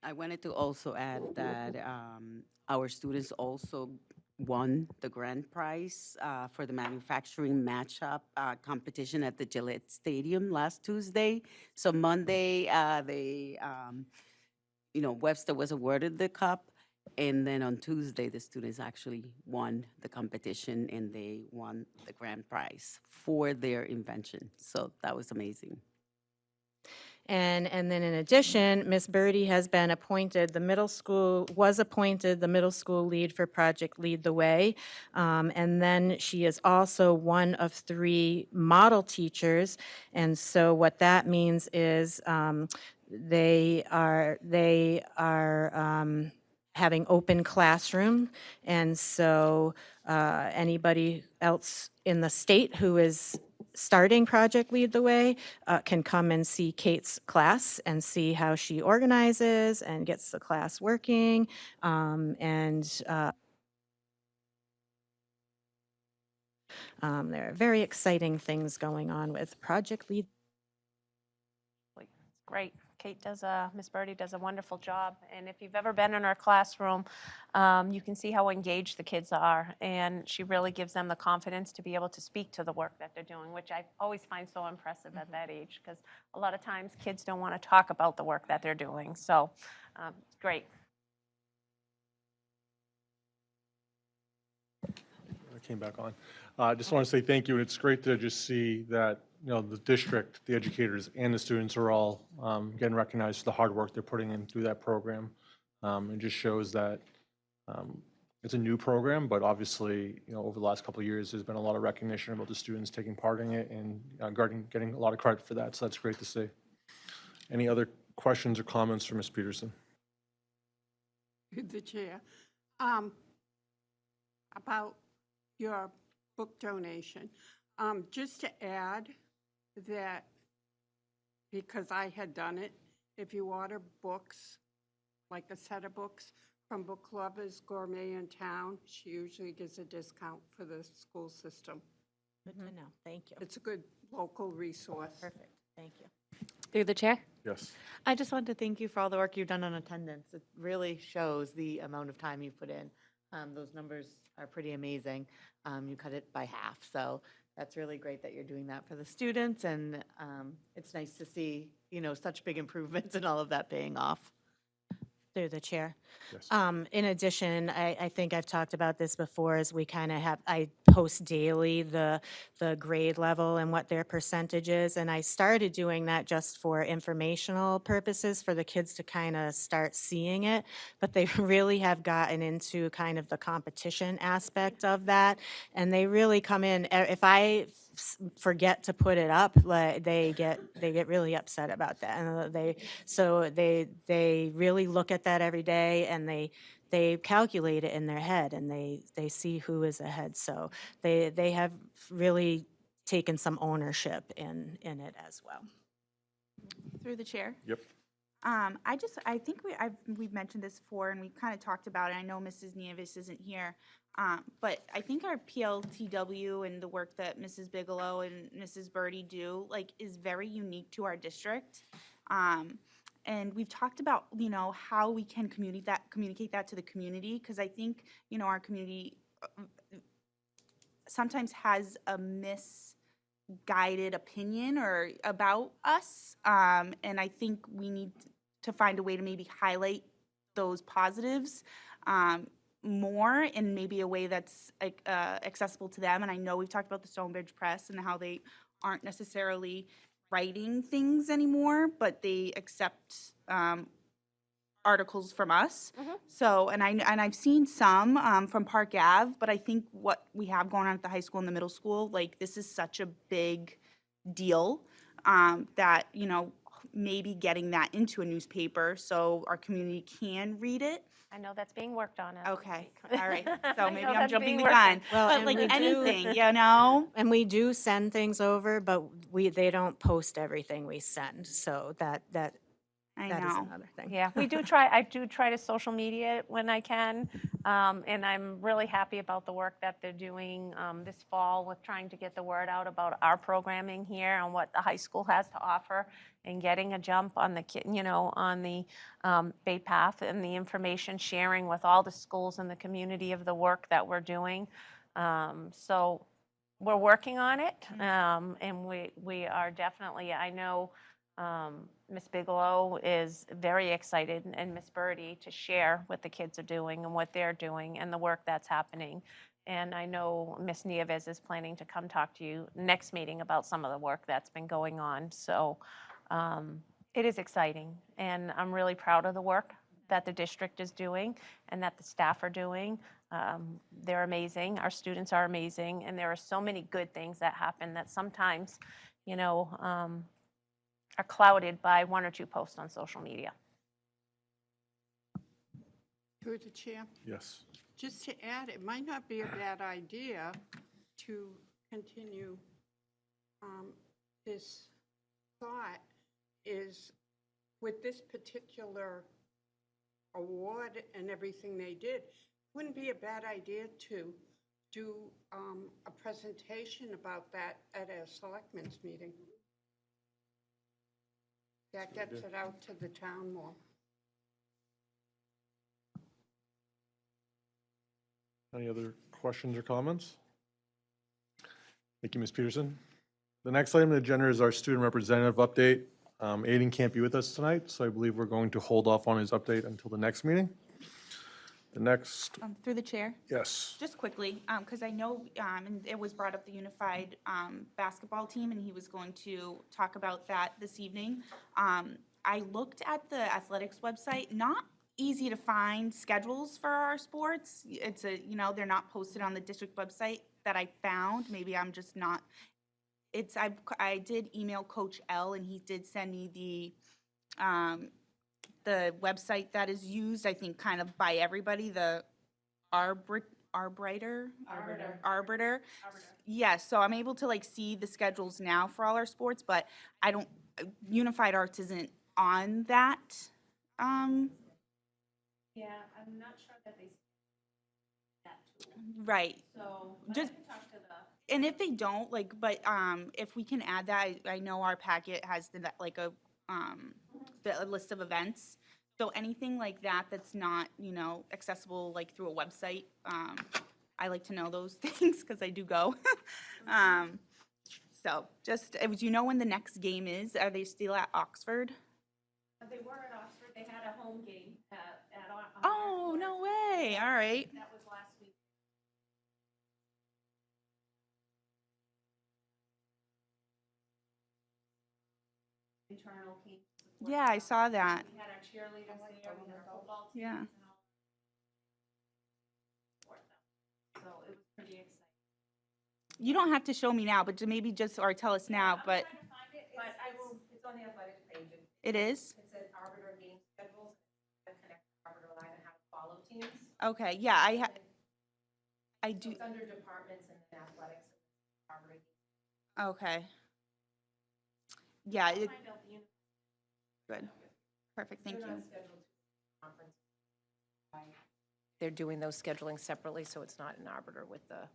I wanted to also add that our students also won the grand prize for the manufacturing matchup competition at the Gillette Stadium last Tuesday. So Monday, Webster was awarded the cup. And then on Tuesday, the students actually won the competition and they won the grand prize for their invention. So that was amazing. And then in addition, Miss Birdie has been appointed, was appointed the middle school lead for Project Lead the Way. And then she is also one of 3 model teachers. And so what that means is they are having open classroom. And so anybody else in the state who is starting Project Lead the Way can come and see Kate's class and see how she organizes and gets the class working. There are very exciting things going on with Project Lead. It's great. Miss Birdie does a wonderful job. And if you've ever been in her classroom, you can see how engaged the kids are. And she really gives them the confidence to be able to speak to the work that they're doing, which I always find so impressive at that age, because a lot of times kids don't want to talk about the work that they're doing. So it's great. I came back on. I just want to say thank you, and it's great to just see that, the district, the educators, and the students are all getting recognized for the hard work they're putting in through that program. It just shows that it's a new program, but obviously, over the last couple of years, there's been a lot of recognition about the students taking part in it and getting a lot of credit for that, so that's great to see. Any other questions or comments for Ms. Peterson? The chair. About your book donation. Just to add that, because I had done it, if you order books, like a set of books from Book Lovers Gourmet in Town, she usually gives a discount for the school system. Good to know. Thank you. It's a good local resource. Perfect. Thank you. Through the chair? Yes. I just wanted to thank you for all the work you've done on attendance. It really shows the amount of time you put in. Those numbers are pretty amazing. You cut it by half, so that's really great that you're doing that for the students, and it's nice to see, such big improvements and all of that paying off. Through the chair. Yes. In addition, I think I've talked about this before, as we kind of have, I post daily the grade level and what their percentage is. And I started doing that just for informational purposes, for the kids to kind of start seeing it. But they really have gotten into kind of the competition aspect of that. And they really come in, if I forget to put it up, like, they get really upset about that. And they really look at that every day, and they calculate it in their head, and they see who is ahead. So they have really taken some ownership in it as well. Through the chair. Yep. I think we've mentioned this before, and we kind of talked about it. I know Mrs. Nieves isn't here, but I think our PLTW and the work that Mrs. Bigelow and Mrs. Birdie do, like, is very unique to our district. And we've talked about, how we can communicate that to the community, because I think, our community sometimes has a misguided opinion or about us. And I think we need to find a way to maybe highlight those positives more in maybe a way that's accessible to them. And I know we've talked about the Stonebridge Press and how they aren't necessarily writing things anymore, but they accept articles from us. So, and I've seen some from Park Ave, but I think what we have going on at the high school and the middle school, like, this is such a big deal that, maybe getting that into a newspaper so our community can read it. I know that's being worked on. as we Okay, speak. all right. I So maybe know I'm that's jumping being the worked on. gun. Well, But and like we do- anything, And we do send things over, but they don't post everything we send. So that I is know. another thing. Yeah, I do try to social media it when I can. And I'm really happy about the work that they're doing this fall with trying to get the word out about our programming here and what the high school has to offer, and getting a jump on the Bay Path and the information sharing with all the schools in the community of the work that we're doing. So we're working on it, and we are definitely, I know Ms. Bigelow is very excited, and Ms. Birdie, to share what the kids are doing and what they're doing and the work that's happening. And I know Ms. Nieves is planning to come talk to you next meeting about some of the work that's been going on. So it is exciting, and I'm really proud of the work that the district is doing and that the staff are doing. They're amazing. Our students are amazing, and there are so many good things that happen that sometimes, are clouded by one or two posts on social media. Through the chair. Yes. Just to add, it might not be a bad idea to continue this thought is with this particular award and everything they did, wouldn't be a bad idea to do a presentation about that at a selectmen's meeting. That gets it out to the town more. Any other questions or comments? Thank you, Ms. Peterson. The next item on the agenda is our student representative update. Aiden can't be with us tonight, so I believe we're going to hold off on his update until the next meeting. The next, Through the chair. yes. Just quickly, because I know, and it was brought up, the unified basketball team, and he was going to talk about that this evening. I looked at the athletics website, not easy to find schedules for our sports. It's they're not posted on the district website that I found. Maybe I'm just not, I did email Coach L, and he did send me the website that is used, I think, kind of by everybody, the Arbiter. Yes, so I'm able to like see the schedules now for all our sports, but I don't, Unified Arts isn't on that. Yeah, I'm not sure that they that tool. Right. So Just- I can talk to the. And if they don't, but if we can add that, I know our packet has a list of events. So anything like that that's not, accessible like through a website, I like to know those things because I do go. So just, do you know when the next game is? Are they still at Oxford? They were at Oxford. They had a home game at Oh, no way. All right. That was last week. Internal team support. Yeah, I saw that. We had our cheerleaders there, we had our football teams. Yeah. And all. Support them. So it was pretty exciting. You don't have to show me now, but maybe just, or tell us now, but I'm trying to find it, but I will, it's on the athletics page. it is? It says Arbiter game schedules, and connect Arbiter Live and how to follow teams. Okay, yeah, I So do, it's under departments and then athletics, Arbiter. okay. Yeah, it, Find out the good. Perfect, thank you. They're doing those scheduling separately, so it's not an arbiter with the,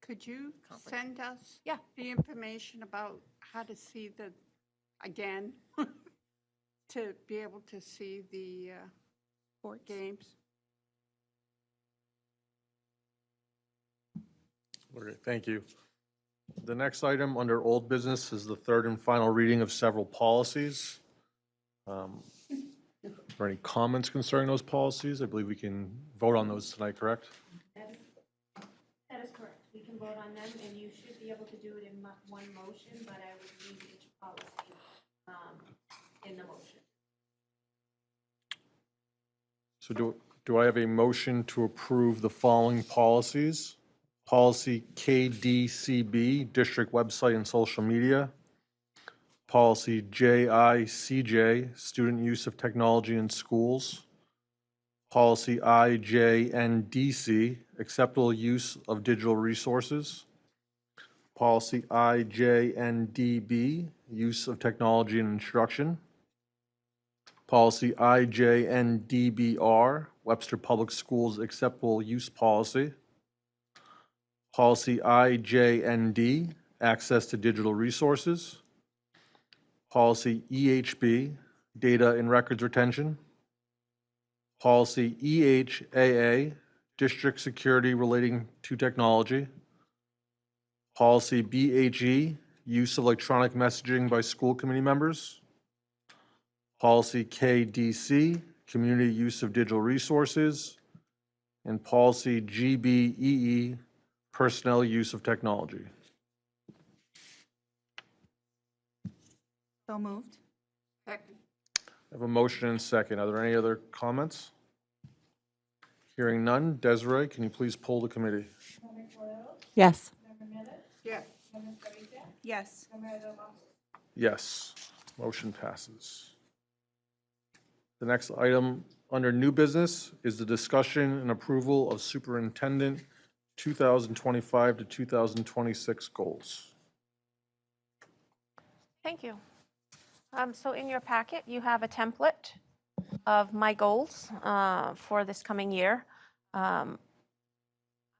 Could you Conference. send us Yeah. the information about how to see the, again, to be able to see the Sports. games? Okay, thank you. The next item under old business is the third and final reading of several policies. Are there any comments concerning those policies? I believe we can vote on those tonight, correct? That is correct. We can vote on them, and you should be able to do it in one motion, but I would read each policy in the motion. So do I have a motion to approve the following policies? Policy KDCB, district website and social media. Policy JICJ, student use of technology in schools. Policy IJNDC, acceptable use of digital resources. Policy IJNDB, use of technology in instruction. Policy IJNDBR, Webster Public Schools Acceptable Use Policy. Policy IJND, access to digital resources. Policy EHB, data and records retention. Policy EHAA, district security relating to technology. Policy BHE, use of electronic messaging by school committee members. Policy KDC, community use of digital resources. And policy GBEE, personnel use of technology. So moved. Second. I have a motion and a second. Are there any other comments? Hearing none. Desiree, can you please poll the committee? Yes. Yes. Yes. Yes, motion passes. The next item under new business is the discussion and approval of superintendent 2025 to 2026 goals. Thank you. So in your packet, you have a template of my goals for this coming year.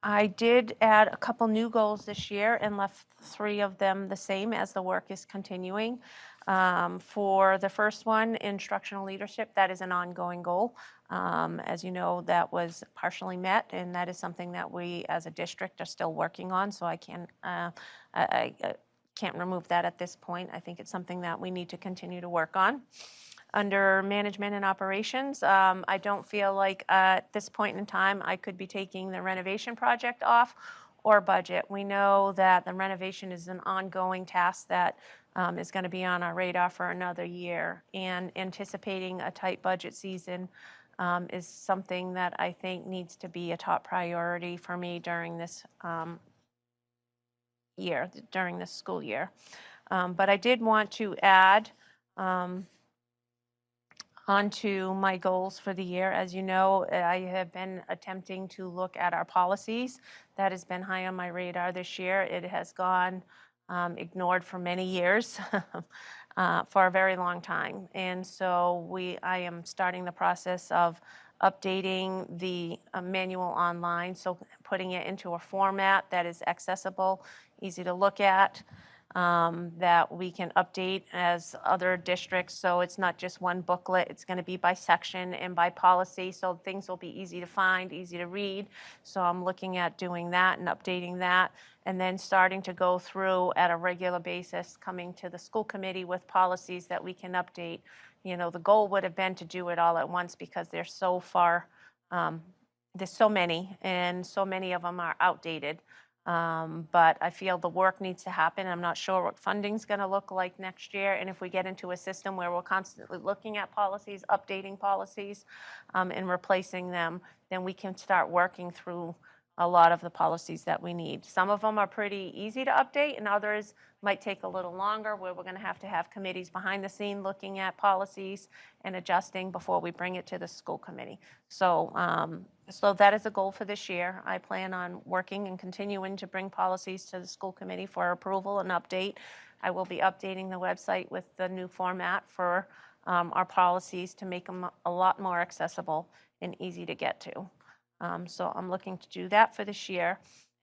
I did add a couple new goals this year and left 3 of them the same as the work is continuing. For the first one, instructional leadership, that is an ongoing goal. As you know, that was partially met, and that is something that we as a district are still working on, so I can't remove that at this point. I think it's something that we need to continue to work on. Under management and operations, I don't feel like at this point in time I could be taking the renovation project off or budget. We know that the renovation is an ongoing task that is going to be on our radar for another year, and anticipating a tight budget season is something that I think needs to be a top priority for me during this during this school year. But I did want to add onto my goals for the year. As you know, I have been attempting to look at our policies. That has been high on my radar this year. It has gone ignored for many years, for a very long time. And so I am starting the process of updating the manual online, so putting it into a format that is accessible, easy to look at, that we can update as other districts, so it's not just one booklet, it's going to be by section and by policy, so things will be easy to find, easy to read. So I'm looking at doing that and updating that, and then starting to go through at a regular basis, coming to the school committee with policies that we can update. You know, the goal would have been to do it all at once because they're so far There's so many, and so many of them are outdated. But I feel the work needs to happen. I'm not sure what funding's going to look like next year, and if we get into a system where we're constantly looking at policies, updating policies, and replacing them, then we can start working through a lot of the policies that we need. Some of them are pretty easy to update, and others might take a little longer, where we're going to have committees behind the scene looking at policies and adjusting before we bring it to the school committee. So, so that is a goal for this year. I plan on working and continuing to bring policies to the school committee for approval and update. I will be updating the website with the new format for our policies to make them a lot more accessible and easy to get to. So I'm looking to do that for this year.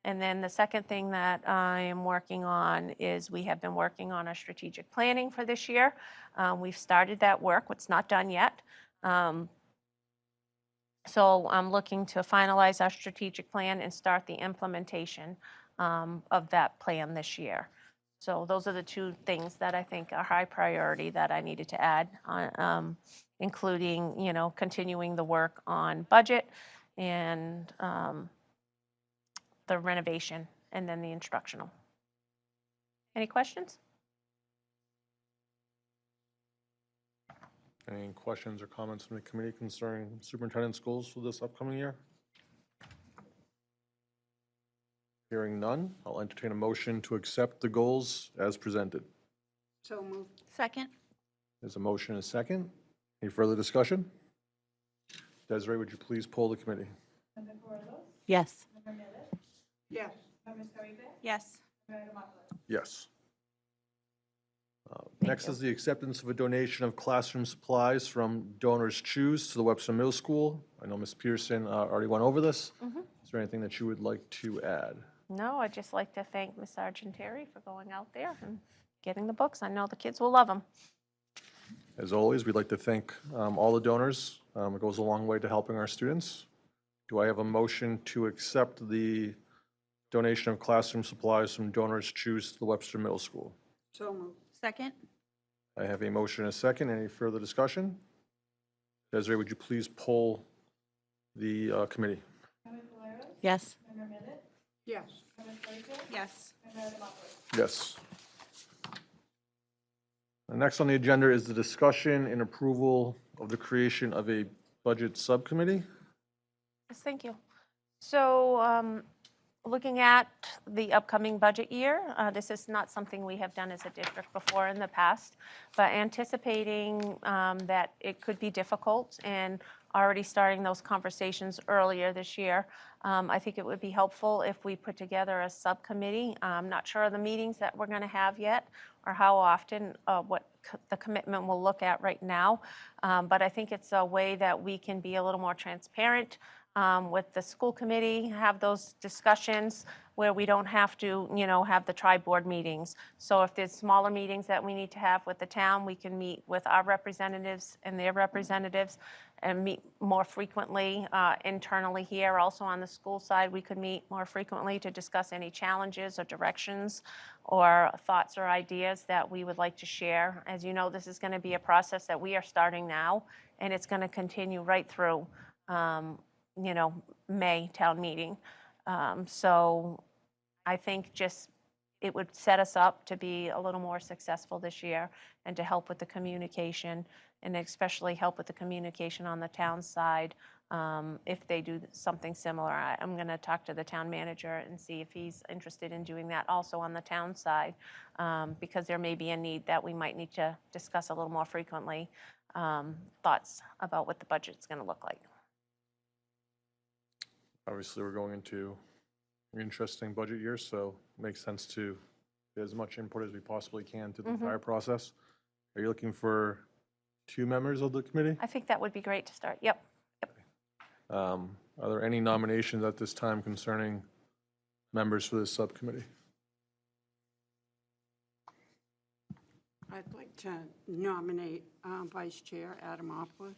And then the second thing that I am working on is we have been working on our strategic planning for this year. We've started that work. It's not done yet. So I'm looking to finalize our strategic plan and start the implementation of that plan this year. So those are the two things that I think are high priority that I needed to add, including, continuing the work on budget and the renovation, and then the instructional. Any questions? Any questions or comments from the committee concerning superintendent schools for this upcoming year? Hearing none, I'll entertain a motion to accept the goals as presented. So moved. Second? There's a motion and a second. Any further discussion? Desiree, would you please poll the committee? Yes. Yes. Yes. Yes. Next is the acceptance of a donation of classroom supplies from Donors Choose to the Webster Middle School. I know Ms. Pearson already went over this. Is there anything that you would like to add? No, I'd just like to thank Ms. Argenteri for going out there and getting the books. I know the kids will love them. As always, we'd like to thank all the donors. It goes a long way to helping our students. Do I have a motion to accept the donation of classroom supplies from Donors Choose to the Webster Middle School? So moved. Second? I have a motion and a second. Any further discussion? Desiree, would you please poll the committee? Yes. Yes. Yes. Yes. Next on the agenda is the discussion and approval of the creation of a budget subcommittee. Yes, thank you. So looking at the upcoming budget year, this is not something we have done as a district before in the past, but anticipating that it could be difficult and already starting those conversations earlier this year, I think it would be helpful if we put together a subcommittee. I'm not sure of the meetings that we're going to have yet or how often, what the commitment will look at right now, but I think it's a way that we can be a little more transparent with the school committee, have those discussions where we don't have to, have the tri-board meetings. So if there's smaller meetings that we need to have with the town, we can meet with our representatives and their representatives and meet more frequently internally here. Also on the school side, we could meet more frequently to discuss any challenges or directions or thoughts or ideas that we would like to share. As you know, this is going to be a process that we are starting now, and it's going to continue right through May town meeting. So I think just it would set us up to be a little more successful this year and to help with the communication, and especially help with the communication on the town side if they do something similar. I'm going to talk to the town manager and see if he's interested in doing that also on the town side, because there may be a need that we might need to discuss a little more frequently, thoughts about what the budget's going to look like. Obviously, we're going into an interesting budget year, so it makes sense to get as much input as we possibly can to the entire process. Are you looking for 2 members of the committee? I think that would be great to start. Yep. Are there any nominations at this time concerning members for this subcommittee? I'd like to nominate Vice Chair Adamopoulos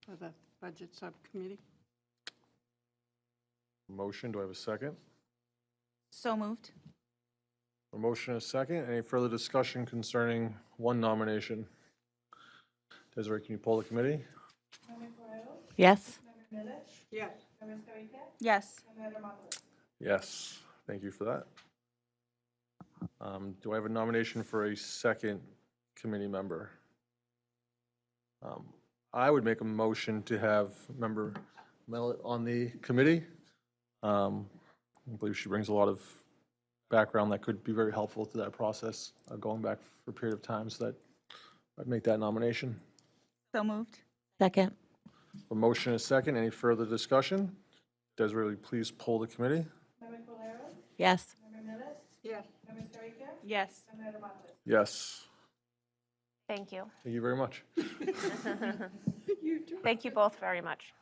for the Budget Subcommittee. Motion, do I have a second? So moved. A motion and a second. Any further discussion concerning one nomination? Desiree, can you poll the committee? Yes. Yes. Yes. Yes, thank you for that. Do I have a nomination for a second committee member? I would make a motion to have member Mellott on the committee. I believe she brings a lot of background that could be very helpful to that process, going back for a period of time, so that I'd make that nomination. So moved. Second. A motion and a second. Any further discussion? Desiree, please poll the committee. Yes. Yes. Yes. Yes. Thank you. Thank you very much. Thank you both very much.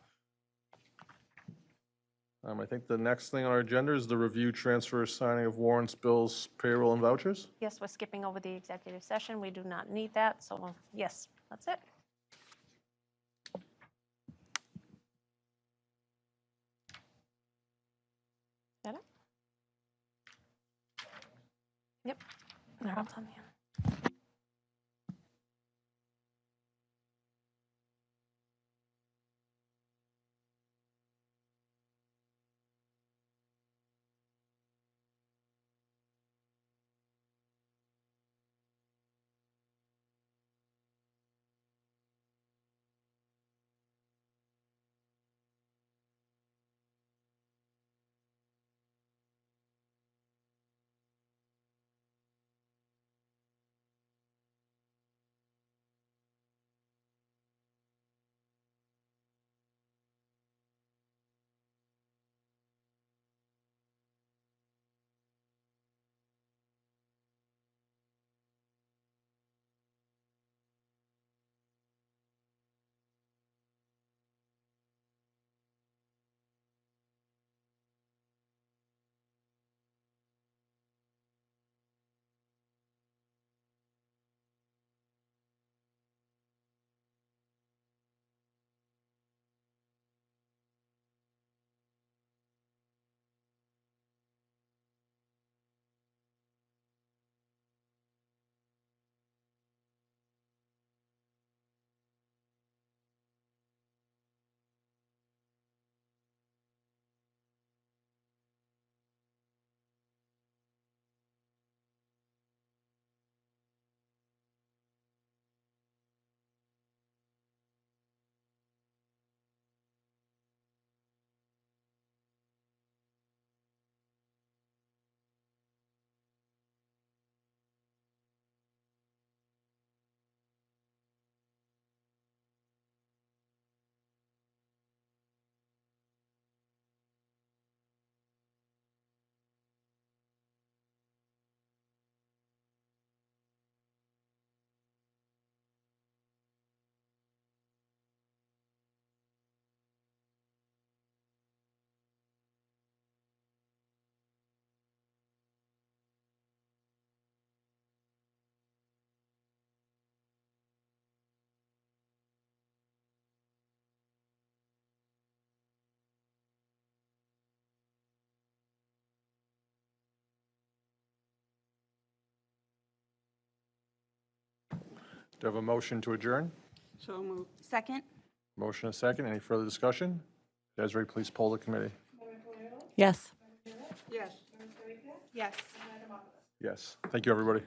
I think the next thing on our agenda is the review, transfer, signing of warrants, bills, payroll, and vouchers. Yes, we're skipping over the executive session. We do not need that, so yes, that's it. Is that it? Yep, they're all done there. Do I have a motion to adjourn? So moved. Second. Motion and a second. Any further discussion? Desiree, please poll the committee. Yes. Yes. Yes. Yes. Thank you, everybody.